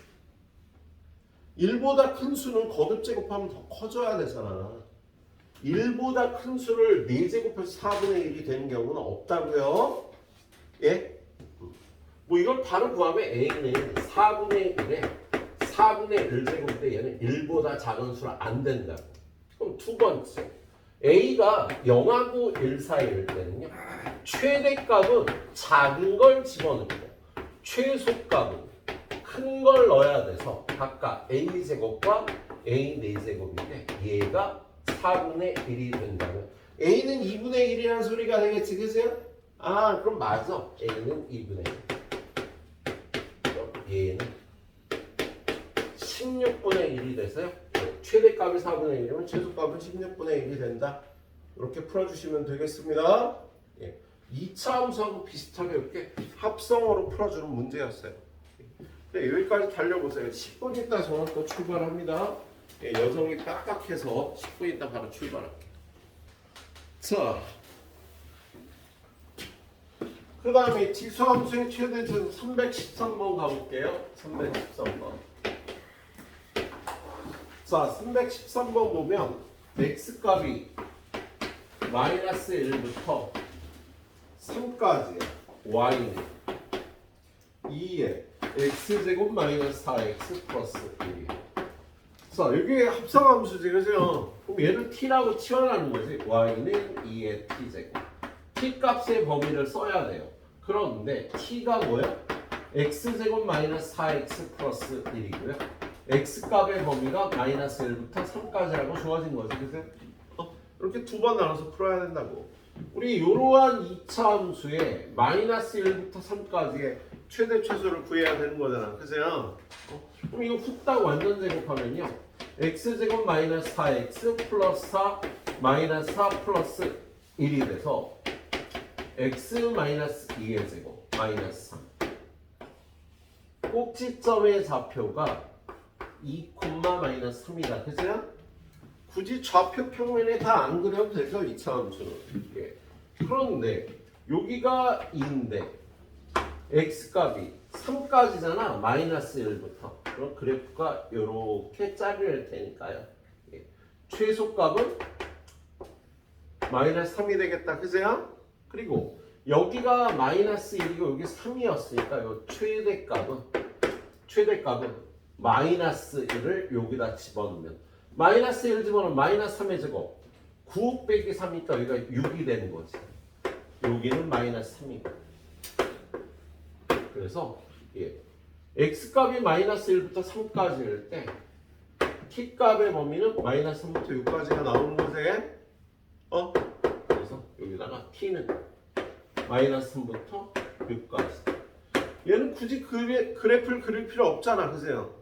1보다 큰 수는 거듭 제곱하면 더 커져야 되잖아. 1보다 큰 수를 4제곱해서 4분의 1이 되는 경우는 없다고요. 예? 뭐 이걸 바로 구하면 a는 4분의 1에 4분의 1제곱인데 얘는 1보다 작은 수는 안 된다고. 그럼 두 번째 a가 0하고 1 사이일 때는요. 최대값은 작은 걸 집어넣고 최소값은 큰 걸 넣어야 돼서 각각 a제곱과 a 4제곱인데 얘가 4분의 1이 된다면 a는 2분의 1이라는 소리가 되겠지. 그죠? 그럼 맞아. a는 2분의 1. 그럼 얘는 16분의 1이 돼서요. 최대값이 4분의 1이면 최소값은 16분의 1이 된다. 이렇게 풀어주시면 되겠습니다. 2차 함수하고 비슷하게 이렇게 합성어로 풀어주는 문제였어요. 네, 여기까지 달려보세요. 10분 있다 저는 또 출발합니다. 여성이 빡빡해서 10분 있다 바로 출발할게요. 자, 그 다음에 지수함수의 최대值 313번 가볼게요. 313번. 자, 313번 보면 x값이 마이너스 1부터 3까지 y는 2에 x제곱 마이너스 4x 플러스 1. 자, 여기 합성함수지, 그죠? 그럼 얘를 t라고 치환하는 거지. y는 2의 t제곱. t 값의 범위를 써야 돼요. 그런데 t가 뭐야? x제곱 마이너스 4x 플러스 1이고요. x값의 범위가 마이너스 1부터 3까지라고 주어진 거지. 그죠? 이렇게 두 번 나눠서 풀어야 된다고. 우리 이러한 2차 함수에 마이너스 1부터 3까지의 최대 최소를 구해야 되는 거잖아. 그죠? 그럼 이거 후딱 완전 제곱하면요. x제곱 마이너스 4x 플러스 4 마이너스 4 플러스 1이 돼서 x 마이너스 2의 제곱 마이너스 3. 꼭지점의 좌표가 2, 마이너스 3이다. 그죠? 굳이 좌표 평면에 다 안 그려도 되죠. 2차 함수는. 그런데 여기가 2인데 x값이 3까지잖아. 마이너스 1부터. 그럼 그래프가 이렇게 짜릴 테니까요. 최소값은 마이너스 3이 되겠다. 그제요? 그리고 여기가 마이너스 1이고 여기 3이었으니까 이 최대값은 마이너스 1을 여기다 집어넣으면 마이너스 1 집어넣으면 마이너스 3의 제곱 9 빼기 3이니까 여기가 6이 되는 거지. 여기는 마이너스 3이고 그래서 x값이 마이너스 1부터 3까지일 때 t값의 범위는 마이너스 3부터 6까지가 나오는 거지. 그래서 여기다가 t는 마이너스 3부터 6까지. 얘는 굳이 그래프를 그릴 필요 없잖아. 그세요?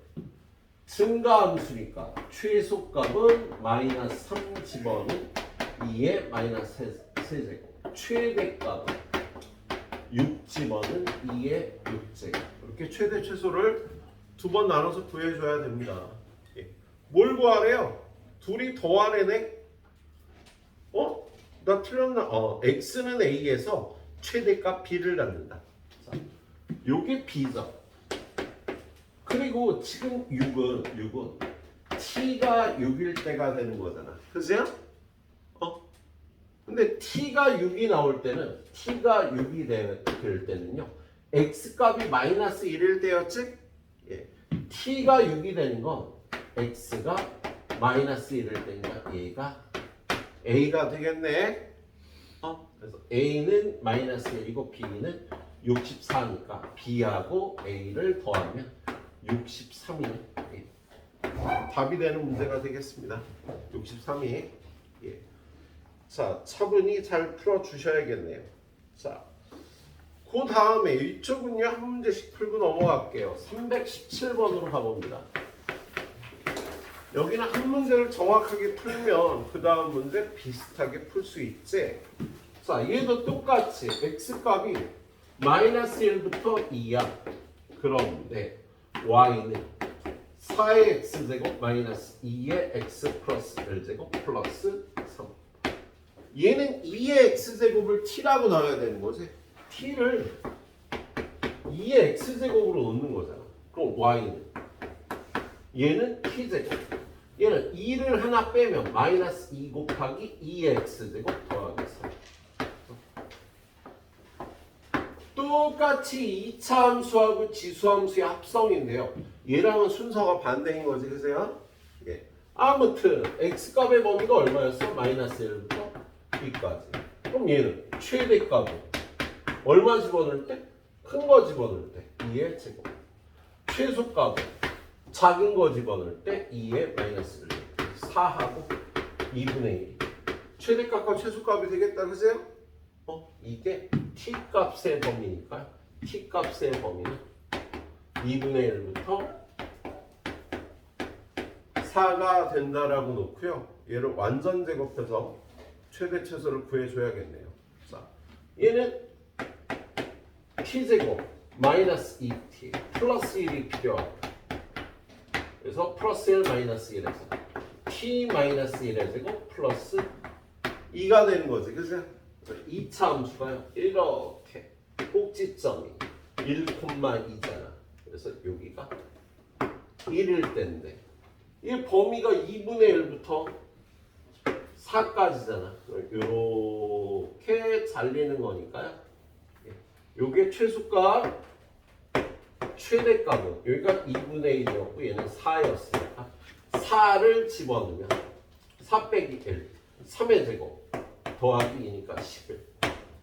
증가함수니까 최소값은 마이너스 3 집어넣은 2의 마이너스 세제곱. 최대값은 6 집어넣은 2의 6제곱. 이렇게 최대 최소를 두 번 나눠서 구해줘야 됩니다. 뭘 구하래요? 둘이 더하래네? 나 틀렸나? x는 a에서 최대값 b를 갖는다. 자, 요게 b죠. 그리고 지금 6은 t가 6일 때가 되는 거잖아. 그죠? 근데 t가 6이 나올 때는 t가 6이 될 때는요. x값이 마이너스 1일 때였지? t가 6이 되는 건 x가 마이너스 1일 때니까 얘가 a가 되겠네. 그래서 a는 마이너스 1이고 b는 64니까 b하고 a를 더하면 63이네. 답이 되는 문제가 되겠습니다. 63이. 자, 차분히 잘 풀어주셔야겠네요. 자, 그 다음에 이쪽은요 한 문제씩 풀고 넘어갈게요. 317번으로 가봅니다. 여기는 한 문제를 정확하게 풀면 그 다음 문제 비슷하게 풀 수 있지. 자, 얘도 똑같이 x값이 마이너스 1부터 2야. 그런데 y는 4의 x제곱 마이너스 2의 x 플러스 1제곱 플러스 3. 얘는 2의 x제곱을 t라고 나와야 되는 거지. t를 2의 x제곱으로 놓는 거잖아. 그럼 y는 얘는 t제곱. 얘는 2를 하나 빼면 마이너스 2 곱하기 2의 x제곱 더하기 3. 똑같이 2차 함수하고 지수함수의 합성인데요. 얘랑은 순서가 반대인 거지. 그세요? 아무튼 x값의 범위가 얼마였어? 마이너스 1부터 b까지. 그럼 얘는 최대값은 얼마 집어넣을 때? 큰 거 집어넣을 때 2의 제곱. 최소값은 작은 거 집어넣을 때 2의 마이너스 1. 4하고 2분의 1. 최대값과 최소값이 되겠다. 그세요? 이게 t값의 범위니까 t값의 범위는 2분의 1부터 4가 된다라고 놓고요. 얘를 완전 제곱해서 최대 최소를 구해줘야겠네요. 자, 얘는 t제곱 마이너스 2t 플러스 1이 필요하고 그래서 플러스 1 마이너스 1에서 t 마이너스 1의 제곱 플러스 2가 되는 거지. 그죠? 2차 함수가요. 이렇게 꼭지점이 1,2잖아. 그래서 여기가 1일 때인데 이 범위가 2분의 1부터 4까지잖아. 이렇게 잘리는 거니까요. 요게 최소값, 최대값은 여기가 2분의 1이었고 얘는 4였으니까 4를 집어넣으면 4 빼기 1, 3의 제곱 더하기 2니까 11.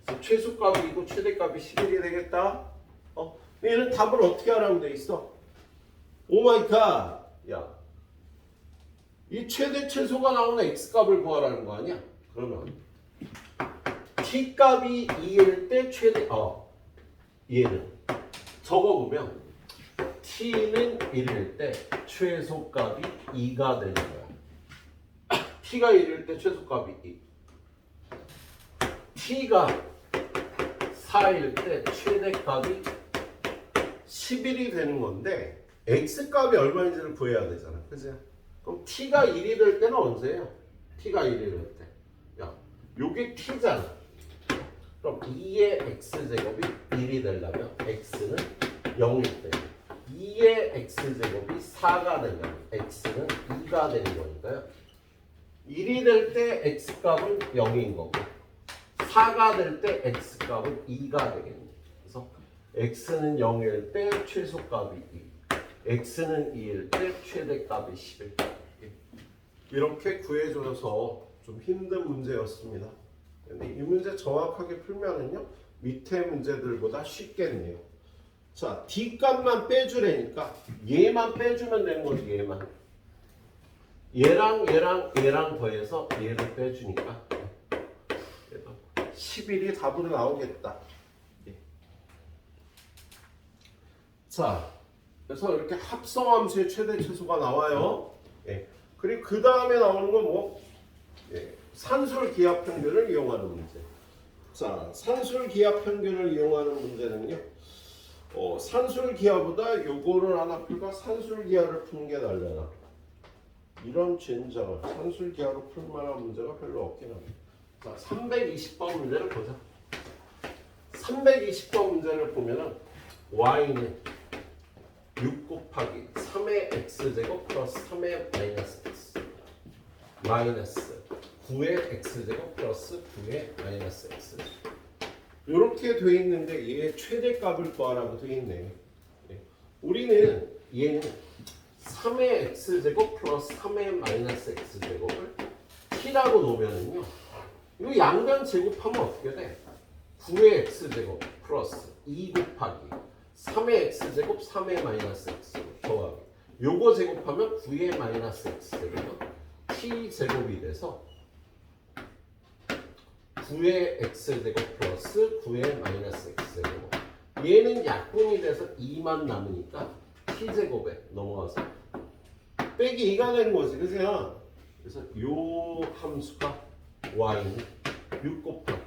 그래서 최소값이고 최대값이 11이 되겠다. 얘는 답을 어떻게 하라고 돼 있어? 오 마이 갓. 야, 이 최대 최소가 나오는 x값을 구하라는 거 아니야? 그러면 t값이 2일 때 최대 얘는 적어보면 t는 1일 때 최소값이 2가 되는 거야. t가 1일 때 최소값이 2. t가 4일 때 최대값이 11이 되는 건데 x값이 얼마인지를 구해야 되잖아. 그치? 그럼 t가 1이 될 때는 언제예요? t가 1이 될 때. 야, 요게 t잖아. 그럼 2의 x제곱이 1이 되려면 x는 0일 때 2의 x제곱이 4가 되면 x는 2가 되는 거니까요. 1이 될 때 x값은 0인 거고 4가 될 때 x값은 2가 되겠네. 그래서 x는 0일 때 최소값이 2, x는 2일 때 최대값이 11. 이렇게 구해줘서 좀 힘든 문제였습니다. 근데 이 문제 정확하게 풀면은요 밑에 문제들보다 쉽겠네요. 자, d 값만 빼주래니까 얘만 빼주면 되는 거지. 얘랑 더해서 얘를 빼주니까 11이 답으로 나오겠다. 자, 그래서 이렇게 합성함수의 최대 최소가 나와요. 그리고 그 다음에 나오는 건 뭐? 산술 기하 평균을 이용하는 문제. 자, 산술 기하 평균을 이용하는 문제는요. 산술 기하보다 요거를 하나 풀까 산술 기하를 푸는 게 낫려나. 이런 젠장을 산술 기하로 풀 만한 문제가 별로 없긴 합니다. 자, 320번 문제를 보자. 320번 문제를 보면은 y는 6 곱하기 3의 x제곱 플러스 3의 마이너스 x 마이너스 9의 x제곱 플러스 9의 마이너스 x 이렇게 돼 있는데 얘의 최대값을 구하라고 돼 있네. 우리는 얘는 3의 x제곱 플러스 3의 마이너스 x제곱을 t라고 놓으면은요 이 양변 제곱하면 어떻게 돼? 9의 x제곱 플러스 2 곱하기 3의 x제곱 3의 마이너스 x 더하기 요거 제곱하면 9의 마이너스 x제곱은 t제곱이 돼서 9의 x제곱 플러스 9의 마이너스 x제곱 얘는 약분이 돼서 2만 남으니까 t제곱에 넘어가서 빼기 2가 되는 거지. 그죠? 그래서 요 함수가 y는 6 곱하기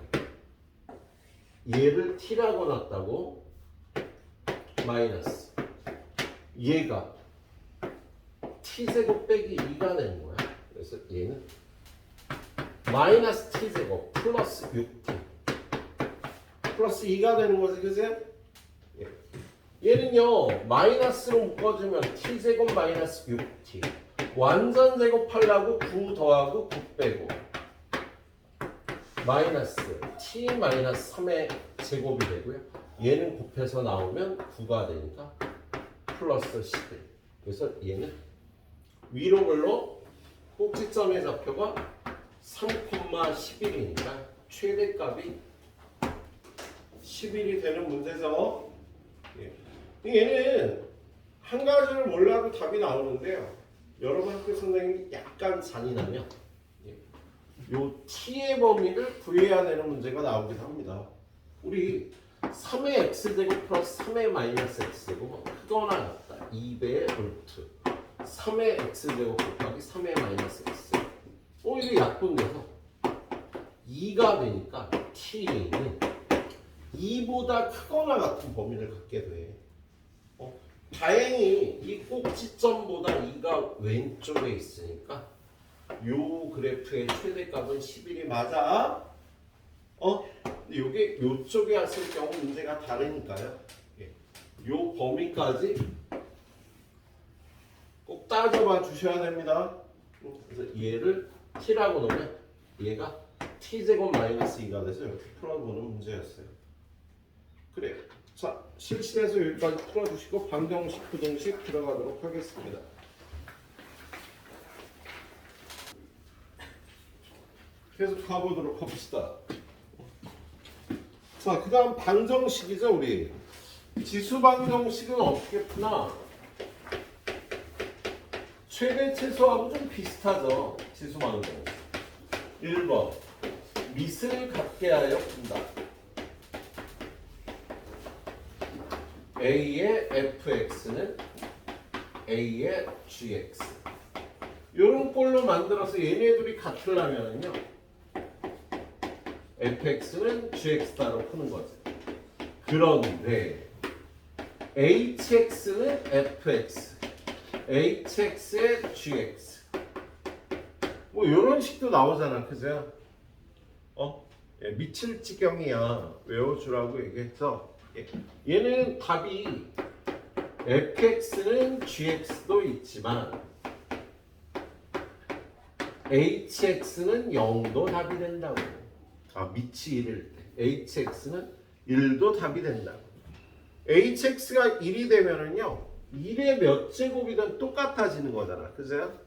얘를 t라고 놨다고 마이너스 얘가 t제곱 빼기 2가 되는 거야. 그래서 얘는 마이너스 t제곱 플러스 6t 플러스 2가 되는 거지. 그죠? 얘는요 마이너스로 묶어주면 t제곱 마이너스 6t 완전 제곱하려고 9 더하고 9 빼고 마이너스 t 마이너스 3의 제곱이 되고요. 얘는 곱해서 나오면 9가 되니까 플러스 11. 그래서 얘는 위로 글로 꼭지점의 좌표가 3,11이니까 최대값이 11이 되는 문제죠. 얘는 한 가지를 몰라도 답이 나오는데요. 여러분 학교 선생님이 약간 잔인하면 요 t의 범위를 구해야 되는 문제가 나오긴 합니다. 우리 3의 x제곱 플러스 3의 마이너스 x제곱은 크거나 같다. 2배의 루트 3의 x제곱 곱하기 3의 마이너스 x 이게 약분돼서 2가 되니까 t는 2보다 크거나 같은 범위를 갖게 돼. 다행히 이 꼭지점보다 2가 왼쪽에 있으니까 요 그래프의 최대값은 11이 맞아. 요게 요쪽에 왔을 경우 문제가 다르니까요. 요 범위까지 꼭 따져봐 주셔야 됩니다. 그래서 얘를 t라고 놓으면 얘가 t제곱 마이너스 2가 돼서 이렇게 풀어보는 문제였어요. 그래. 자, 실시해서 여기까지 풀어주시고 방정식, 부등식 들어가도록 하겠습니다. 계속 가보도록 합시다. 자, 그 다음 방정식이죠, 우리. 지수 방정식은 어떻게 푸나? 최대 최소하고 좀 비슷하죠, 지수 방정식. 1번, 밑을 같게 하여 푼다. A의 fx는 A의 gx. 요런 꼴로 만들어서 얘네들이 같으려면요 fx는 gx다로 푸는 거죠. 그런데 hx는 fx, hx의 gx. 뭐 요런 식도 나오잖아, 그죠? 미칠 지경이야. 외워주라고 얘기했죠. 얘는 답이 fx는 gx도 있지만 hx는 0도 답이 된다고. 밑이 1일 때 hx는 1도 답이 된다고. hx가 1이 되면은요 1의 몇 제곱이든 똑같아지는 거잖아. 그죠?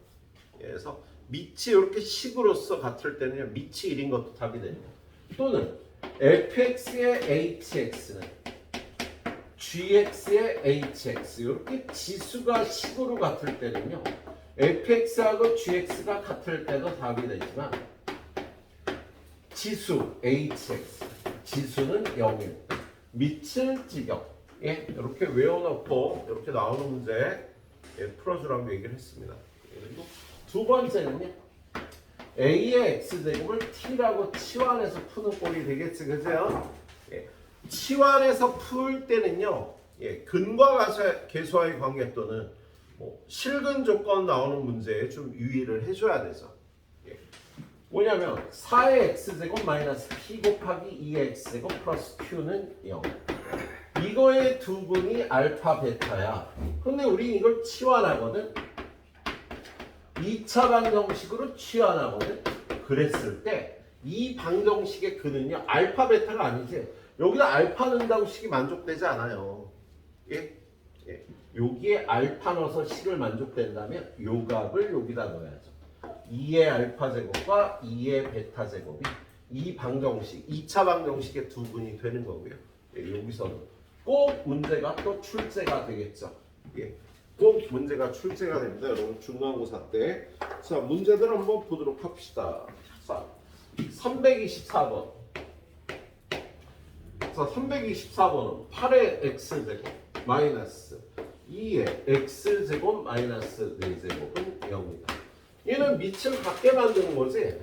그래서 밑이 이렇게 식으로서 같을 때는 밑이 1인 것도 답이 됩니다. 또는 fx의 hx는 gx의 hx 이렇게 지수가 식으로 같을 때는요 fx하고 gx가 같을 때도 답이 되지만 지수 hx 지수는 0일 때 밑을 지경 이렇게 외워놓고 이렇게 나오는 문제 풀어주라고 얘기를 했습니다. 그리고 두 번째는요 a의 x제곱을 t라고 치환해서 푸는 꼴이 되겠지, 그죠? 치환해서 풀 때는요 근과 계수와의 관계 또는 실근 조건 나오는 문제에 좀 유의를 해줘야 되죠. 뭐냐면 4의 x제곱 마이너스 p 곱하기 2의 x제곱 플러스 q는 0. 이거의 두 분이 알파 베타야. 근데 우리 이걸 치환하거든. 2차 방정식으로 치환하거든. 그랬을 때 이 방정식의 근은요 알파 베타가 아니지. 여기다 알파 넣는다고 식이 만족되지 않아요. 여기에 알파 넣어서 식을 만족된다면 요 값을 여기다 넣어야죠. 2의 알파 제곱과 2의 베타 제곱이 이 방정식, 2차 방정식의 두 분이 되는 거고요. 여기서는 꼭 문제가 또 출제가 되겠죠. 꼭 문제가 출제가 됩니다. 여러분 중간고사 때. 자, 문제들 한번 보도록 합시다. 자, 324번. 자, 324번은 8의 x제곱 마이너스 2의 x제곱 마이너스 4제곱은 0이다. 얘는 밑을 같게 만드는 거지.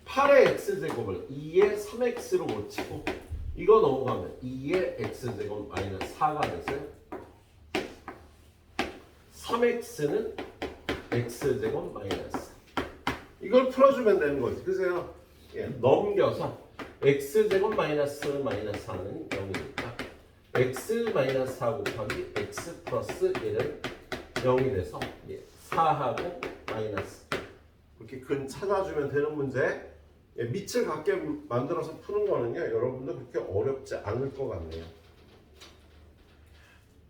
8의 x제곱을 2의 3x로 고치고 이거 넘어가면 2의 x제곱 마이너스 4가 되세요. 3x는 x제곱 마이너스 이걸 풀어주면 되는 거지. 그죠? 넘겨서 x제곱 마이너스 마이너스 4는 0이니까 x 마이너스 4 곱하기 x 플러스 1은 0이 돼서 4하고 마이너스 이렇게 근 찾아주면 되는 문제. 밑을 같게 만들어서 푸는 거는요 여러분도 그렇게 어렵지 않을 것 같네요.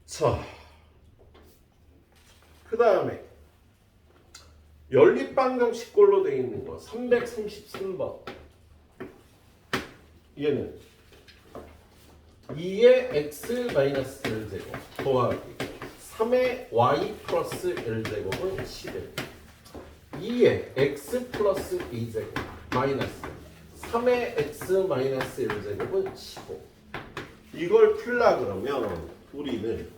자, 그 다음에 연립방정식꼴로 되어 있는 거 333번. 얘는 2의 x 마이너스 1제곱 더하기 3의 y 플러스 1제곱은 11. 2의 x 플러스 2제곱 마이너스 3의 x 마이너스 1제곱은 15. 이걸 풀라 그러면 우리는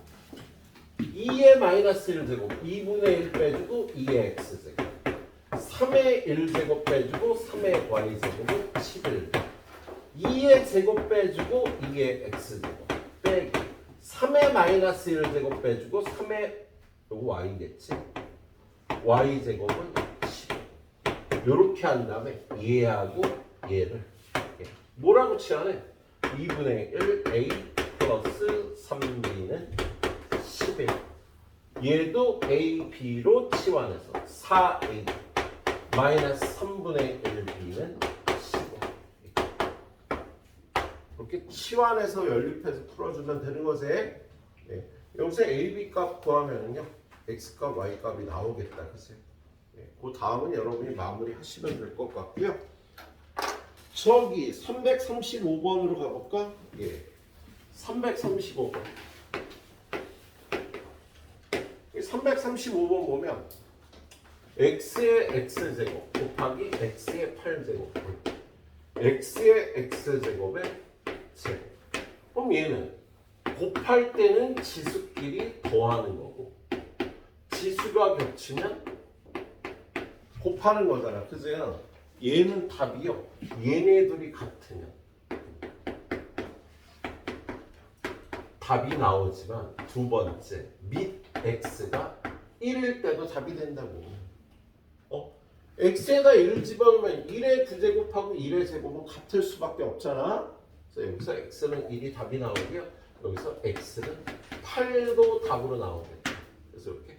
2의 마이너스 1제곱 2분의 1 빼주고 2의 x제곱 3의 1제곱 빼주고 3의 y제곱은 11. 2의 제곱 빼주고 2의 x제곱 빼기 3의 마이너스 1제곱 빼주고 3의 요거 y겠지. y제곱은 15. 요렇게 한 다음에 얘하고 얘를 뭐라고 치환해? 2분의 1 a 플러스 3b는 11. 얘도 a, b로 치환해서 4a 마이너스 3분의 1b는 15. 이렇게 치환해서 연립해서 풀어주면 되는 거지. 여기서 a, b 값 구하면요 x 값, y 값이 나오겠다. 그치? 그 다음은 여러분이 마무리 하시면 될 것 같고요. 저기 335번으로 가볼까? 335번. 335번 보면 x의 x제곱 곱하기 x의 8제곱 x의 x제곱의 제곱. 그럼 얘는 곱할 때는 지수끼리 더하는 거고 지수가 겹치면 곱하는 거잖아. 그죠? 얘는 답이요. 얘네들이 같으면 답이 나오지만 두 번째 밑 x가 1일 때도 답이 된다고. x에다 1을 집어넣으면 1의 9제곱하고 1의 제곱은 같을 수밖에 없잖아. 그래서 여기서 x는 1이 답이 나오고요. 여기서 x는 8도 답으로 나오겠다. 그래서 이렇게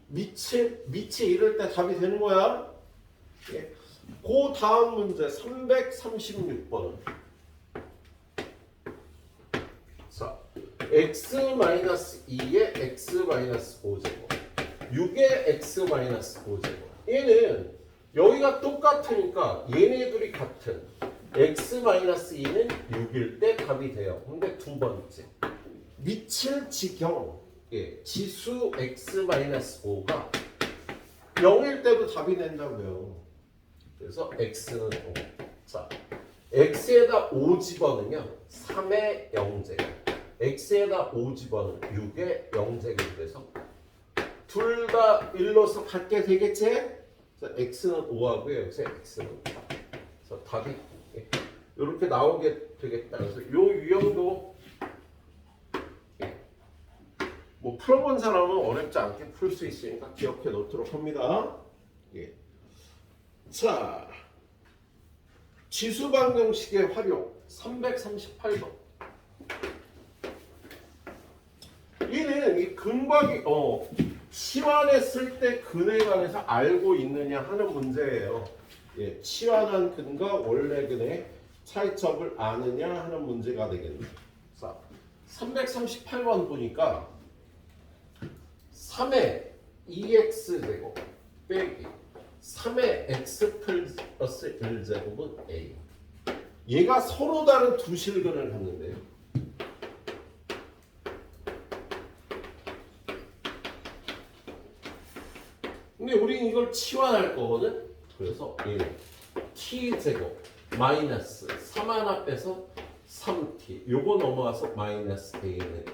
밑이 1일 때 답이 되는 거야. 그 다음 문제 336번은 자, x-2의 x-5제곱 6의 x-5제곱 얘는 여기가 똑같으니까 얘네 둘이 같은 x-2는 6일 때 답이 돼요. 근데 두 번째 미칠 지경 지수 x-5가 0일 때도 답이 된다고요. 그래서 x는 5. 자, x에다 5 집어넣으면 3의 0제곱. x에다 5 집어넣으면 6의 0제곱이 돼서 둘 다 1로서 같게 되겠지? 자, x는 5하고요. 여기서 x는 4. 그래서 답이 이렇게 나오게 되겠다. 그래서 요 유형도 뭐 풀어본 사람은 어렵지 않게 풀 수 있으니까 기억해 놓도록 합니다. 예. 자, 지수방정식의 활용 338번. 얘는 이 근각이 치환했을 때 근에 관해서 알고 있느냐 하는 문제예요. 예, 치환한 근과 원래 근의 차이점을 아느냐 하는 문제가 되겠네요. 자, 338번 보니까 3의 2x제곱 빼기 3의 x 플러스 1제곱은 a. 얘가 서로 다른 두 실근을 갖는데요. 근데 우리는 이걸 치환할 거거든. 그래서 얘는 t제곱 마이너스 3 하나 빼서 3t 요거 넘어와서 마이너스 a는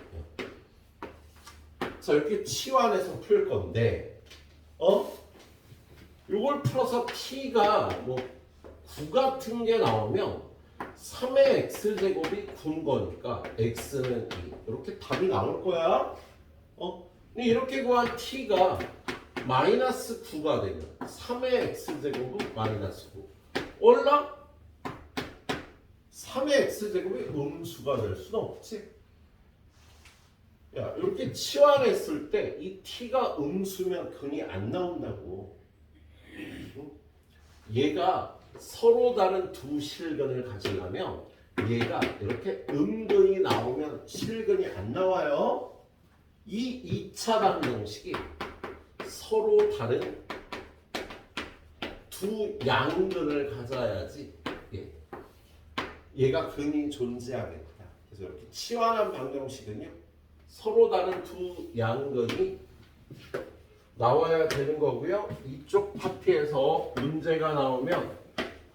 자, 이렇게 치환해서 풀 건데 요걸 풀어서 t가 뭐 9 같은 게 나오면 3의 x제곱이 9인 거니까 x는 2 이렇게 답이 나올 거야. 근데 이렇게 구한 t가 마이너스 9가 되면 3의 x제곱은 마이너스 9 올라 3의 x제곱이 음수가 될 수는 없지. 야, 이렇게 치환했을 때 이 t가 음수면 근이 안 나온다고. 얘가 서로 다른 두 실근을 가지려면 얘가 이렇게 음근이 나오면 실근이 안 나와요. 이 2차 방정식이 서로 다른 두 양근을 가져야지 얘가 근이 존재하겠다. 그래서 이렇게 치환한 방정식은요 서로 다른 두 양근이 나와야 되는 거고요. 이쪽 파트에서 문제가 나오면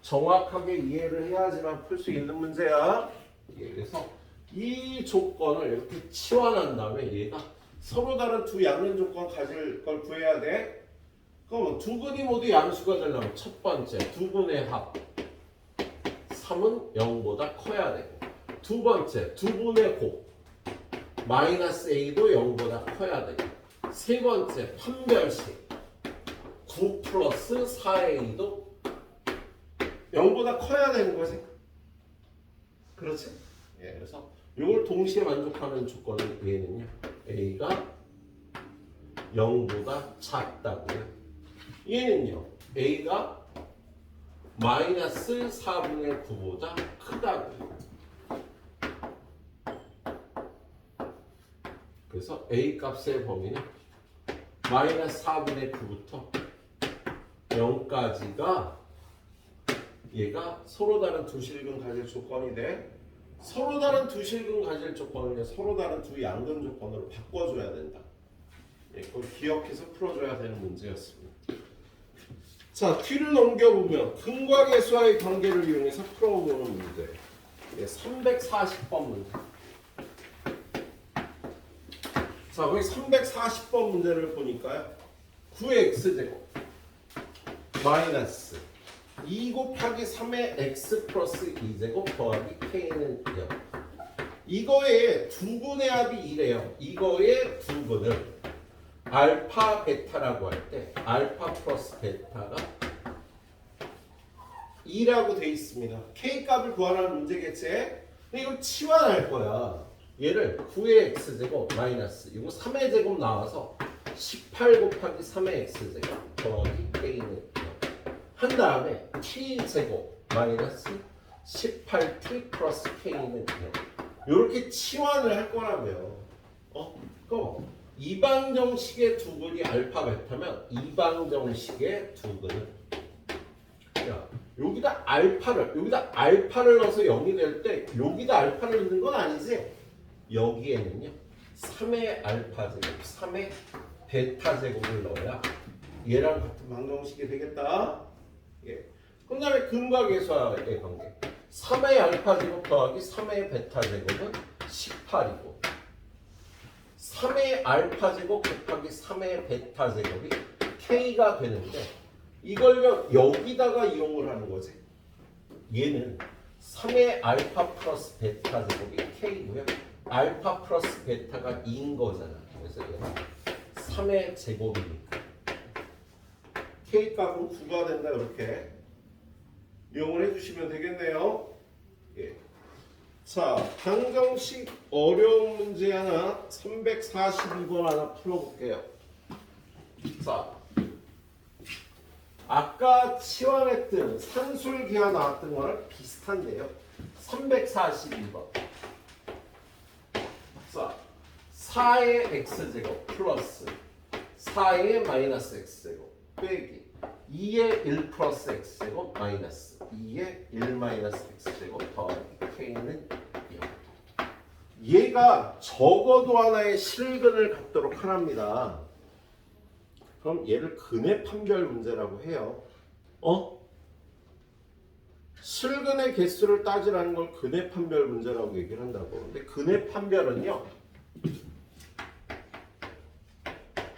정확하게 이해를 해야지만 풀 수 있는 문제야. 그래서 이 조건을 이렇게 치환한 다음에 얘가 서로 다른 두 양근 조건 가질 걸 구해야 돼. 그럼 두 근이 모두 양수가 되려면 첫 번째 두 분의 합 3은 0보다 커야 되고 두 번째 두 분의 곱 마이너스 a도 0보다 커야 되고 세 번째 판별식 9 플러스 4a도 0보다 커야 되는 거지. 그렇지? 예, 그래서 이걸 동시에 만족하는 조건은 얘는요 a가 0보다 작다고요. 얘는요 a가 마이너스 4분의 9보다 크다고요. 그래서 a 값의 범위는 마이너스 4분의 9부터 0까지가 얘가 서로 다른 두 실근 가질 조건이 돼. 서로 다른 두 실근 가질 조건을 서로 다른 두 양근 조건으로 바꿔줘야 된다. 그걸 기억해서 풀어줘야 되는 문제였습니다. 자, 뒤를 넘겨보면 근과 계수와의 관계를 이용해서 풀어보는 문제. 340번 문제. 자, 거기 340번 문제를 보니까요. 9x제곱 마이너스 2 곱하기 3의 x 플러스 2제곱 더하기 k는 0. 이거의 두 분의 합이 2래요. 이거의 두 분을 알파 베타라고 할 때 알파 플러스 베타가 2라고 돼 있습니다. k 값을 구하라는 문제겠지? 근데 이걸 치환할 거야. 얘를 9의 x제곱 마이너스 이거 3의 제곱 나와서 18 곱하기 3의 x제곱 더하기 k는 0. 한 다음에 t제곱 마이너스 18t 플러스 k는 0. 이렇게 치환을 할 거라고요. 그럼 이방정식의 두 근이 알파 베타면 이방정식의 두 근은 여기다 알파를 넣어서 0이 될 때 여기다 알파를 넣는 건 아니지. 여기에는요 3의 알파 제곱 3의 베타 제곱을 넣어야 얘랑 같은 방정식이 되겠다. 예. 그 다음에 근과 계수의 관계 3의 알파 제곱 더하기 3의 베타 제곱은 18이고 3의 알파 제곱 곱하기 3의 베타 제곱이 k가 되는데 이걸 여기다가 이용을 하는 거지. 얘는 3의 알파 플러스 베타 제곱이 k고요. 알파 플러스 베타가 2인 거잖아. 그래서 얘는 3의 제곱이니까 k 값은 9가 된다. 이렇게 이용을 해주시면 되겠네요. 예. 자, 방정식 어려운 문제 하나 342번 하나 풀어볼게요. 자, 아까 치환했던 산술기하 나왔던 거랑 비슷한데요. 342번. 자, 4의 x제곱 플러스 4의 마이너스 x제곱 빼기 2의 1 플러스 x제곱 마이너스 2의 1 마이너스 x제곱 더하기 k는 0. 얘가 적어도 하나의 실근을 갖도록 하랍니다. 그럼 얘를 근의 판별 문제라고 해요. 실근의 개수를 따지라는 걸 근의 판별 문제라고 얘기를 한다고. 근데 근의 판별은요,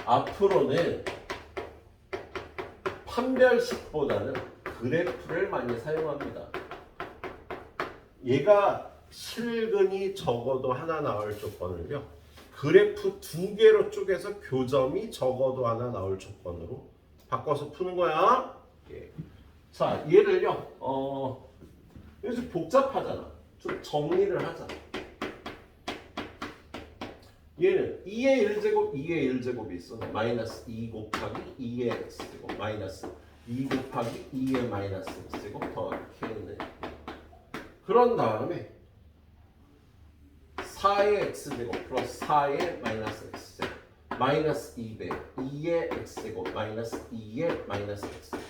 앞으로는 판별식보다는 그래프를 많이 사용합니다. 얘가 실근이 적어도 하나 나올 조건을요, 그래프 2개로 쪼개서 교점이 적어도 하나 나올 조건으로 바꿔서 푸는 거야. 예. 자, 얘를요, 요즘 복잡하잖아. 좀 정리를 하자. 얘는 2의 1제곱, 2의 1제곱이 있어. 마이너스 2 곱하기 2의 x제곱, 마이너스 2 곱하기 2의 마이너스 x제곱 더하기 k는. 그런 다음에 4의 x제곱 플러스 4의 마이너스 x제곱 마이너스 2배 2의 x제곱 마이너스 2의 마이너스 x제곱.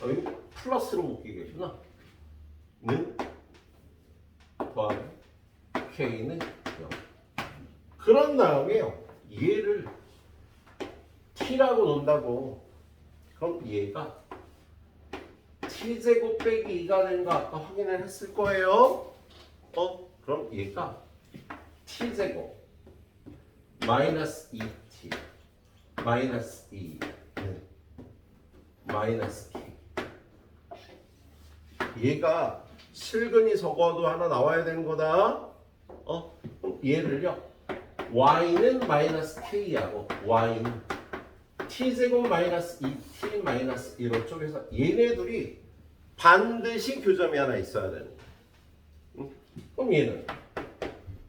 여기 플러스로 묶이겠구나. 는 더하기 k는 0. 그런 다음에요, 얘를 t라고 놓는다고. 그럼 얘가 t제곱 빼기 2가 되는 거 아까 확인을 했을 거예요. 그럼 얘가 t제곱 마이너스 2t 마이너스 2는 마이너스 k. 얘가 실근이 적어도 하나 나와야 되는 거다. 그럼 얘를요, y는 마이너스 k하고 y는 t제곱 마이너스 2t 마이너스 1호 쪽에서 얘네 둘이 반드시 교점이 하나 있어야 되는 거야. 그럼 얘는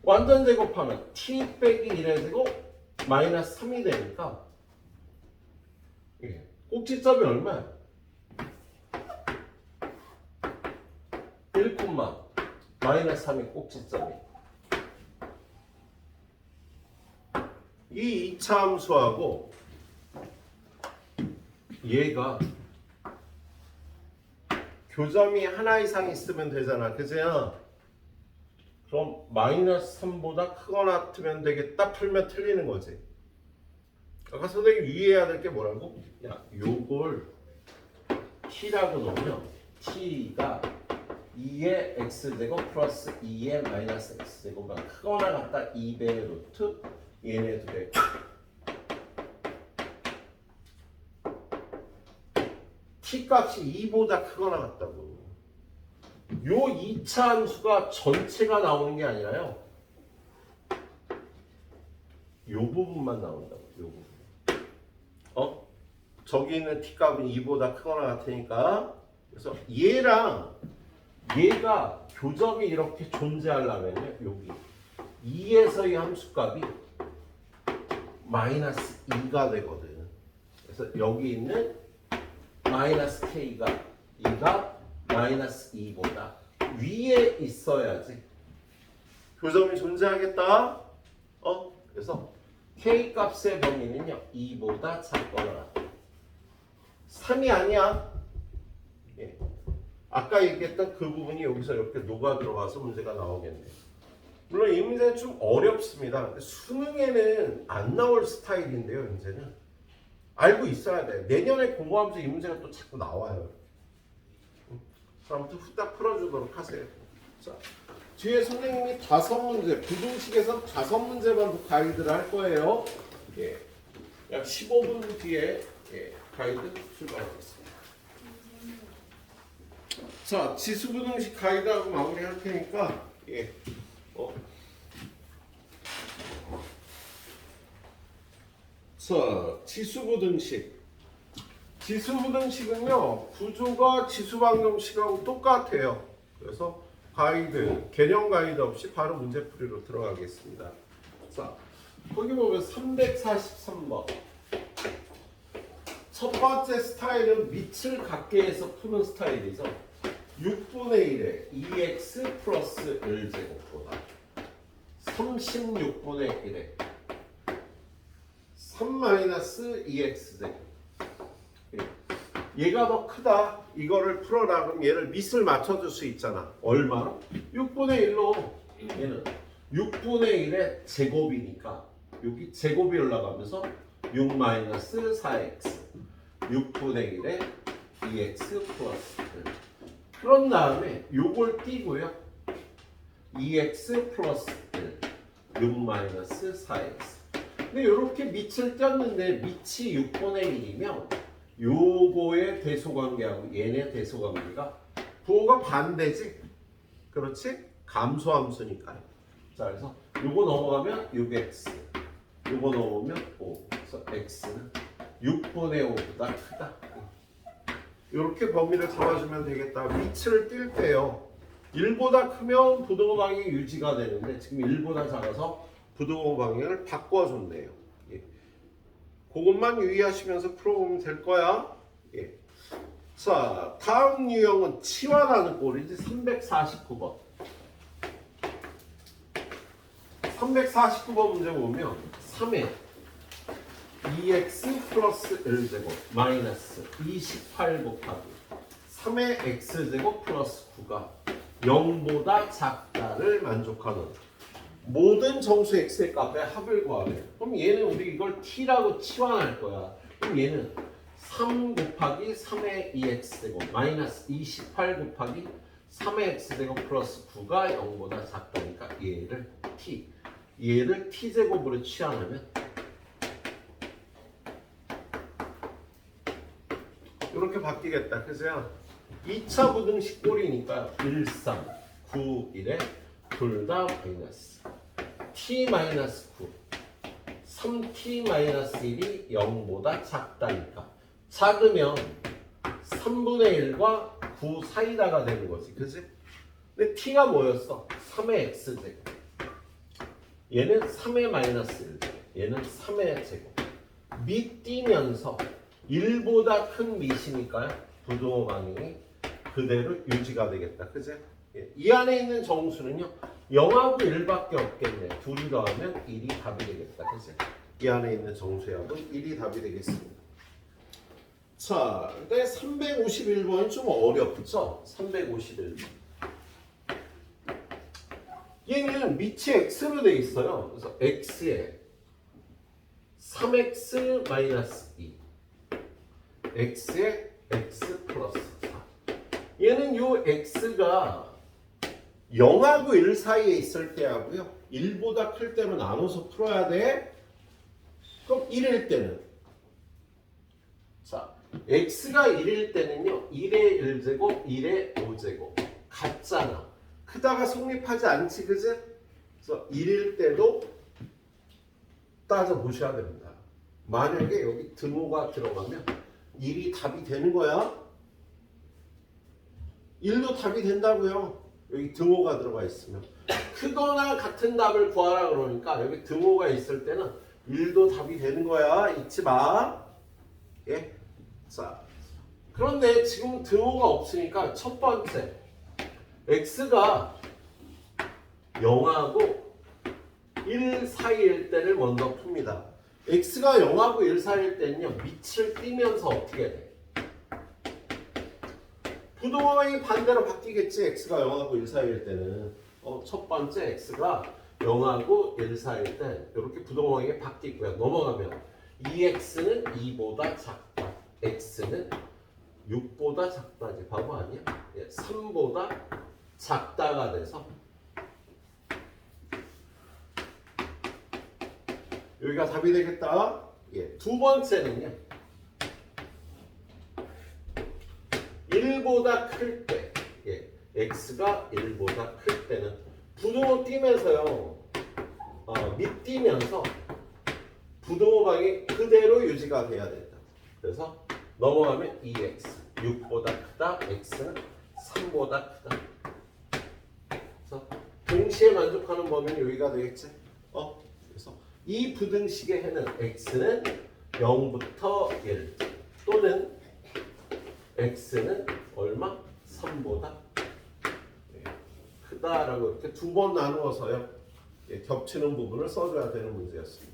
완전 제곱하면 t 빼기 1의 제곱 마이너스 3이 되니까 꼭지점이 얼마야? 1, 마이너스 3이 꼭지점이. 이 2차 함수하고 얘가 교점이 하나 이상 있으면 되잖아. 그죠? 그럼 마이너스 3보다 크거나 같으면 되겠다. 풀면 틀리는 거지. 아까 선생님 유의해야 될 게 뭐라고? 야, 요걸 t라고 놓으면 t가 2의 x제곱 플러스 2의 마이너스 x제곱보다 크거나 같다 2배의 루트 얘네들의 t 값이 2보다 크거나 같다고. 요 2차 함수가 전체가 나오는 게 아니라요, 요 부분만 나온다고. 요 부분. 저기 있는 t 값은 2보다 크거나 같으니까. 그래서 얘랑 얘가 교점이 이렇게 존재하려면요, 여기 2에서의 함수값이 마이너스 2가 되거든. 그래서 여기 있는 마이너스 k가 2가 마이너스 2보다 위에 있어야지 교점이 존재하겠다. 그래서 k 값의 범위는요 2보다 작거나 3이 아니야. 예. 아까 얘기했던 그 부분이 여기서 이렇게 녹아 들어가서 문제가 나오겠네. 물론 이 문제는 좀 어렵습니다. 근데 수능에는 안 나올 스타일인데요. 이제는 알고 있어야 돼. 내년에 공부하면서 이 문제가 또 자꾸 나와요. 아무튼 후딱 풀어주도록 하세요. 자, 뒤에 선생님이 5문제, 부등식에서 5문제만 가이드를 할 거예요. 예, 약 15분 뒤에 가이드 출발하겠습니다. 자, 지수부등식 가이드하고 마무리할 테니까 자, 지수부등식. 지수부등식은요 구조가 지수방정식하고 똑같아요. 그래서 가이드, 개념 가이드 없이 바로 문제풀이로 들어가겠습니다. 자, 거기 보면 343번. 첫 번째 스타일은 밑을 갖게 해서 푸는 스타일이죠. 6분의 1에 2x 플러스 1제곱보다 36분의 1에 3 마이너스 2x제곱. 얘가 더 크다. 이거를 풀어라. 그럼 얘를 밑을 맞춰줄 수 있잖아. 얼마? 6분의 1로 얘는 6분의 1의 제곱이니까 여기 제곱이 올라가면서 6 마이너스 4x 6분의 1에 2x 플러스 1. 그런 다음에 요걸 띄고요. 2x 플러스 1 6 마이너스 4x. 근데 이렇게 밑을 띄었는데 밑이 6분의 1이면 요거의 대소관계하고 얘네 대소관계가 부호가 반대지? 그렇지? 감소함수니까요. 자, 그래서 요거 넘어가면 6x, 요거 넘어오면 5. 그래서 x는 6분의 5보다 크다. 이렇게 범위를 잡아주면 되겠다. 밑을 뛸 때요. 1보다 크면 부등호 방향이 유지가 되는데 지금 1보다 작아서 부등호 방향을 바꿔줬네요. 예. 그것만 유의하시면서 풀어보면 될 거야. 예. 자, 다음 유형은 치환하는 꼴이지. 349번. 349번 문제 보면 3에 2x 플러스 1제곱 마이너스 28 곱하기 3의 x제곱 플러스 9가 0보다 작다를 만족하는 모든 정수 x의 값의 합을 구하래. 그럼 얘는 우리 이걸 t라고 치환할 거야. 그럼 얘는 3 곱하기 3의 2x제곱 마이너스 28 곱하기 3의 x제곱 플러스 9가 0보다 작다니까 얘를 t제곱으로 치환하면 이렇게 바뀌겠다. 그래서 2차 부등식 꼴이니까 1, 3, 9, 1에 둘 다 마이너스 t 마이너스 9 3t 마이너스 1이 0보다 작다니까 작으면 3분의 1과 9 사이다가 되는 거지. 그치? 근데 t가 뭐였어? 3의 x제곱 얘는 3의 마이너스 1제곱 얘는 3의 제곱 밑 띄면서 1보다 큰 밑이니까요. 부등호 방향이 그대로 유지가 되겠다. 그치? 예. 이 안에 있는 정수는요. 0하고 1밖에 없겠네. 둘이 더하면 1이 답이 되겠다. 그치? 이 안에 있는 정수의 합은 1이 답이 되겠습니다. 자, 근데 351번이 좀 어렵죠? 351번. 얘는 밑이 x로 돼 있어요. 그래서 x에 3x 마이너스 2 x에 x 플러스 4 얘는 요 x가 0하고 1 사이에 있을 때 하고요 1보다 클 때는 나눠서 풀어야 돼. 그럼 1일 때는 자 x가 1일 때는요 1의 1제곱 1의 5제곱 같잖아. 크다가 성립하지 않지. 그지? 그래서 1일 때도 따져보셔야 됩니다. 만약에 여기 등호가 들어가면 1이 답이 되는 거야. 1도 답이 된다고요. 여기 등호가 들어가 있으면. 크거나 같은 답을 구하라 그러니까 여기 등호가 있을 때는 1도 답이 되는 거야. 잊지 마. 예? 자, 그런데 지금 등호가 없으니까 첫 번째 x가 0하고 1 사이일 때를 먼저 풉니다. x가 0하고 1 사이일 때는요, 밑을 띄면서 어떻게 돼? 부동항이 반대로 바뀌겠지. x가 0하고 1 사이일 때는 첫 번째 x가 0하고 1 사이일 때 이렇게 부동항이 바뀌고요. 넘어가면 2x는 2보다 작다. x는 6보다 작다지. 바보 아니야? 3보다 작다가 돼서 여기가 답이 되겠다. 두 번째는요, 1보다 클 때, x가 1보다 클 때는 부등호 띄면서요, 밑띄면서 부등호 방이 그대로 유지가 돼야 된다. 그래서 넘어가면 2x, 6보다 크다, x는 3보다 크다. 그래서 동시에 만족하는 범위는 여기가 되겠지. 그래서 이 부등식의 해는 x는 0부터 1 또는 x는 얼마? 3보다 크다라고 이렇게 두 번 나누어서요, 겹치는 부분을 써줘야 되는 문제였습니다.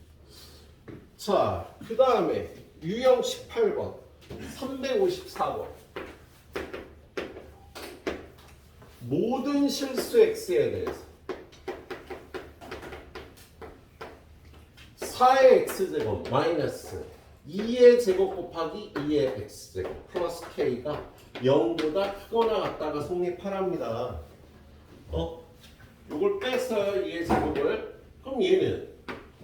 자, 그 다음에 유형 18번 354번 모든 실수 x에 대해서 4의 x제곱 마이너스 2의 제곱 곱하기 2의 x제곱 플러스 k가 0보다 크거나 같다가 성립하랍니다. 요걸 뺐어요. 2의 제곱을. 그럼 얘는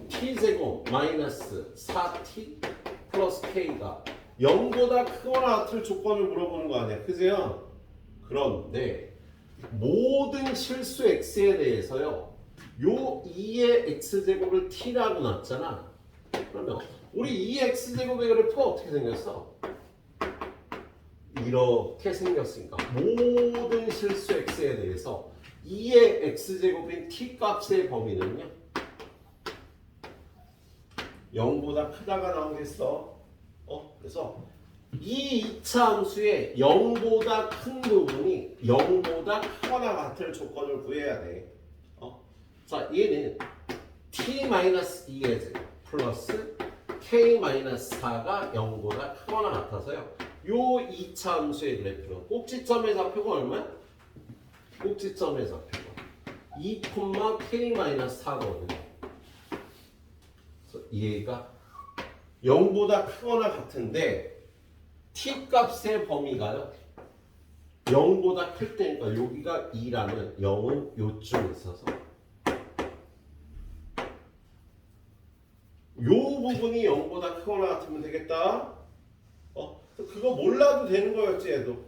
t제곱 마이너스 4t 플러스 k가 0보다 크거나 같을 조건을 물어보는 거 아니야. 그죠? 그런데 모든 실수 x에 대해서요, 요 2의 x제곱을 t라고 놨잖아. 그러면 우리 2의 x제곱의 그래프가 어떻게 생겼어? 이렇게 생겼으니까 모든 실수 x에 대해서 2의 x제곱인 t 값의 범위는요, 0보다 크다가 나오겠어. 그래서 이 2차 함수의 0보다 큰 부분이 0보다 크거나 같을 조건을 구해야 돼. 자, 얘는 t-2의 제곱 플러스 k-4가 0보다 크거나 같아서요, 요 2차 함수의 그래프는 꼭지점의 좌표가 얼마야? 꼭지점의 좌표가 2,k-4거든요. 그래서 얘가 0보다 크거나 같은데 t 값의 범위가요, 0보다 클 때니까 여기가 2라면 0은 요쯤 있어서 요 부분이 0보다 크거나 같으면 되겠다. 그거 몰라도 되는 거였지 얘도.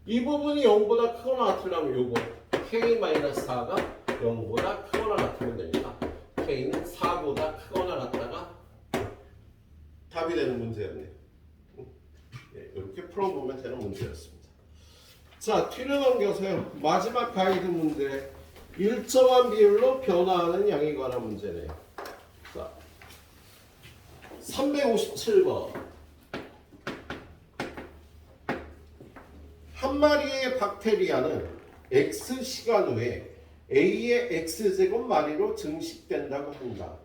이 부분이 0보다 크거나 같으려면 요거 k-4가 0보다 크거나 같으면 되니까 k는 4보다 크거나 같다가 답이 되는 문제였네요. 이렇게 풀어보면 되는 문제였습니다. 자, 뒤를 넘겨서요, 마지막 가이드 문제, 일정한 비율로 변화하는 양에 관한 문제네요. 자, 357번 한 마리의 박테리아는 x 시간 후에 a의 x제곱 마리로 증식된다고 한다.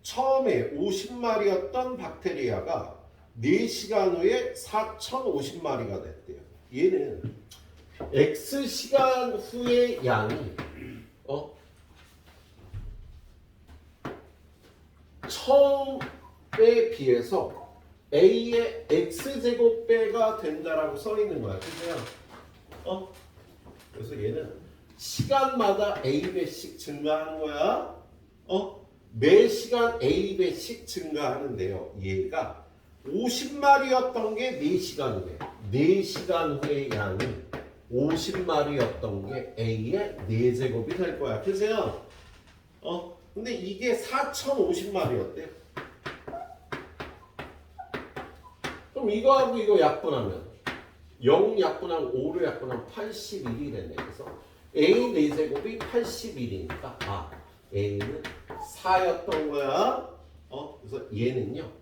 처음에 50마리였던 박테리아가 4시간 후에 4050마리가 됐대요. 얘는 x시간 후의 양이 처음에 비해서 a의 x제곱배가 된다라고 써 있는 거야. 그죠? 그래서 얘는 시간마다 a배씩 증가하는 거야. 매 시간 a배씩 증가하는데요. 얘가 50마리였던 게 4시간 후에 4시간 후의 양이 50마리였던 게 a의 4제곱이 될 거야. 그죠? 근데 이게 4050마리였대요. 그럼 이거하고 이거 약분하면 0 약분하면 5를 약분하면 81이 됐네. 그래서 a 4제곱이 81이니까 a는 4였던 거야. 그래서 얘는요,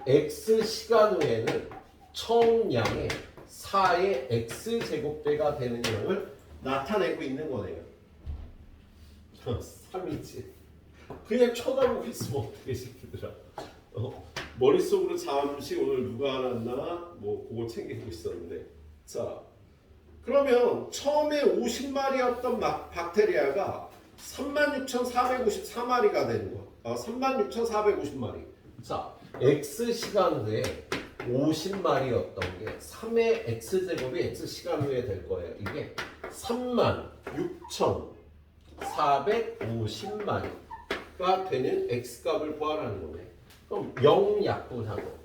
x 시간 후에는 처음량의 4의 x제곱배가 되는 양을 나타내고 있는 거네요. 3이지. 그냥 쳐다보고 있으면 어떻게 시키더라. 머릿속으로 잠시 오늘 누가 알았나 뭐 그거 챙기고 있었는데, 자 그러면 처음에 50마리였던 박테리아가 36,454마리가 되는 거야. 36,450마리. 자 x 시간 후에 50마리였던 게 3의 x제곱이 x 시간 후에 될 거예요. 이게 36,450마리가 되는 x값을 구하라는 거네. 그럼 0 약분하고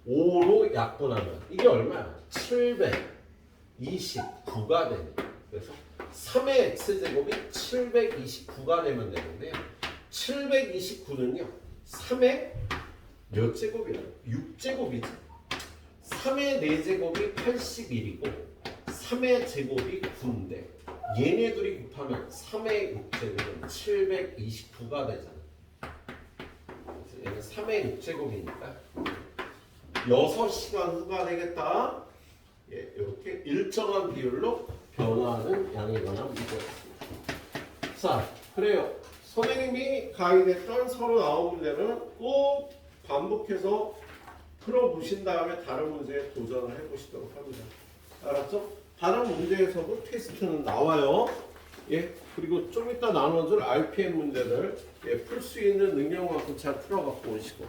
5로 약분하면 이게 얼마야? 729가 되네. 그래서 3의 x제곱이 729가 되면 되는데, 729는요 3의 몇 제곱이야? 6제곱이지. 3의 4제곱이 81이고 3의 제곱이 9인데 얘네 둘이 곱하면 3의 6제곱은 729가 되잖아. 그래서 얘는 3의 6제곱이니까 6시간 후가 되겠다. 예, 이렇게 일정한 비율로 변화하는 양에 관한 문제였습니다. 자, 그래요. 선생님이 가이드했던 39문제는 꼭 반복해서 풀어보신 다음에 다른 문제에 도전을 해보시도록 합니다. 알았죠? 다른 문제에서도 테스트는 나와요. 예, 그리고 좀 이따 나눠줄 RPM 문제들 풀 수 있는 능력만큼 잘 풀어갖고 오시고.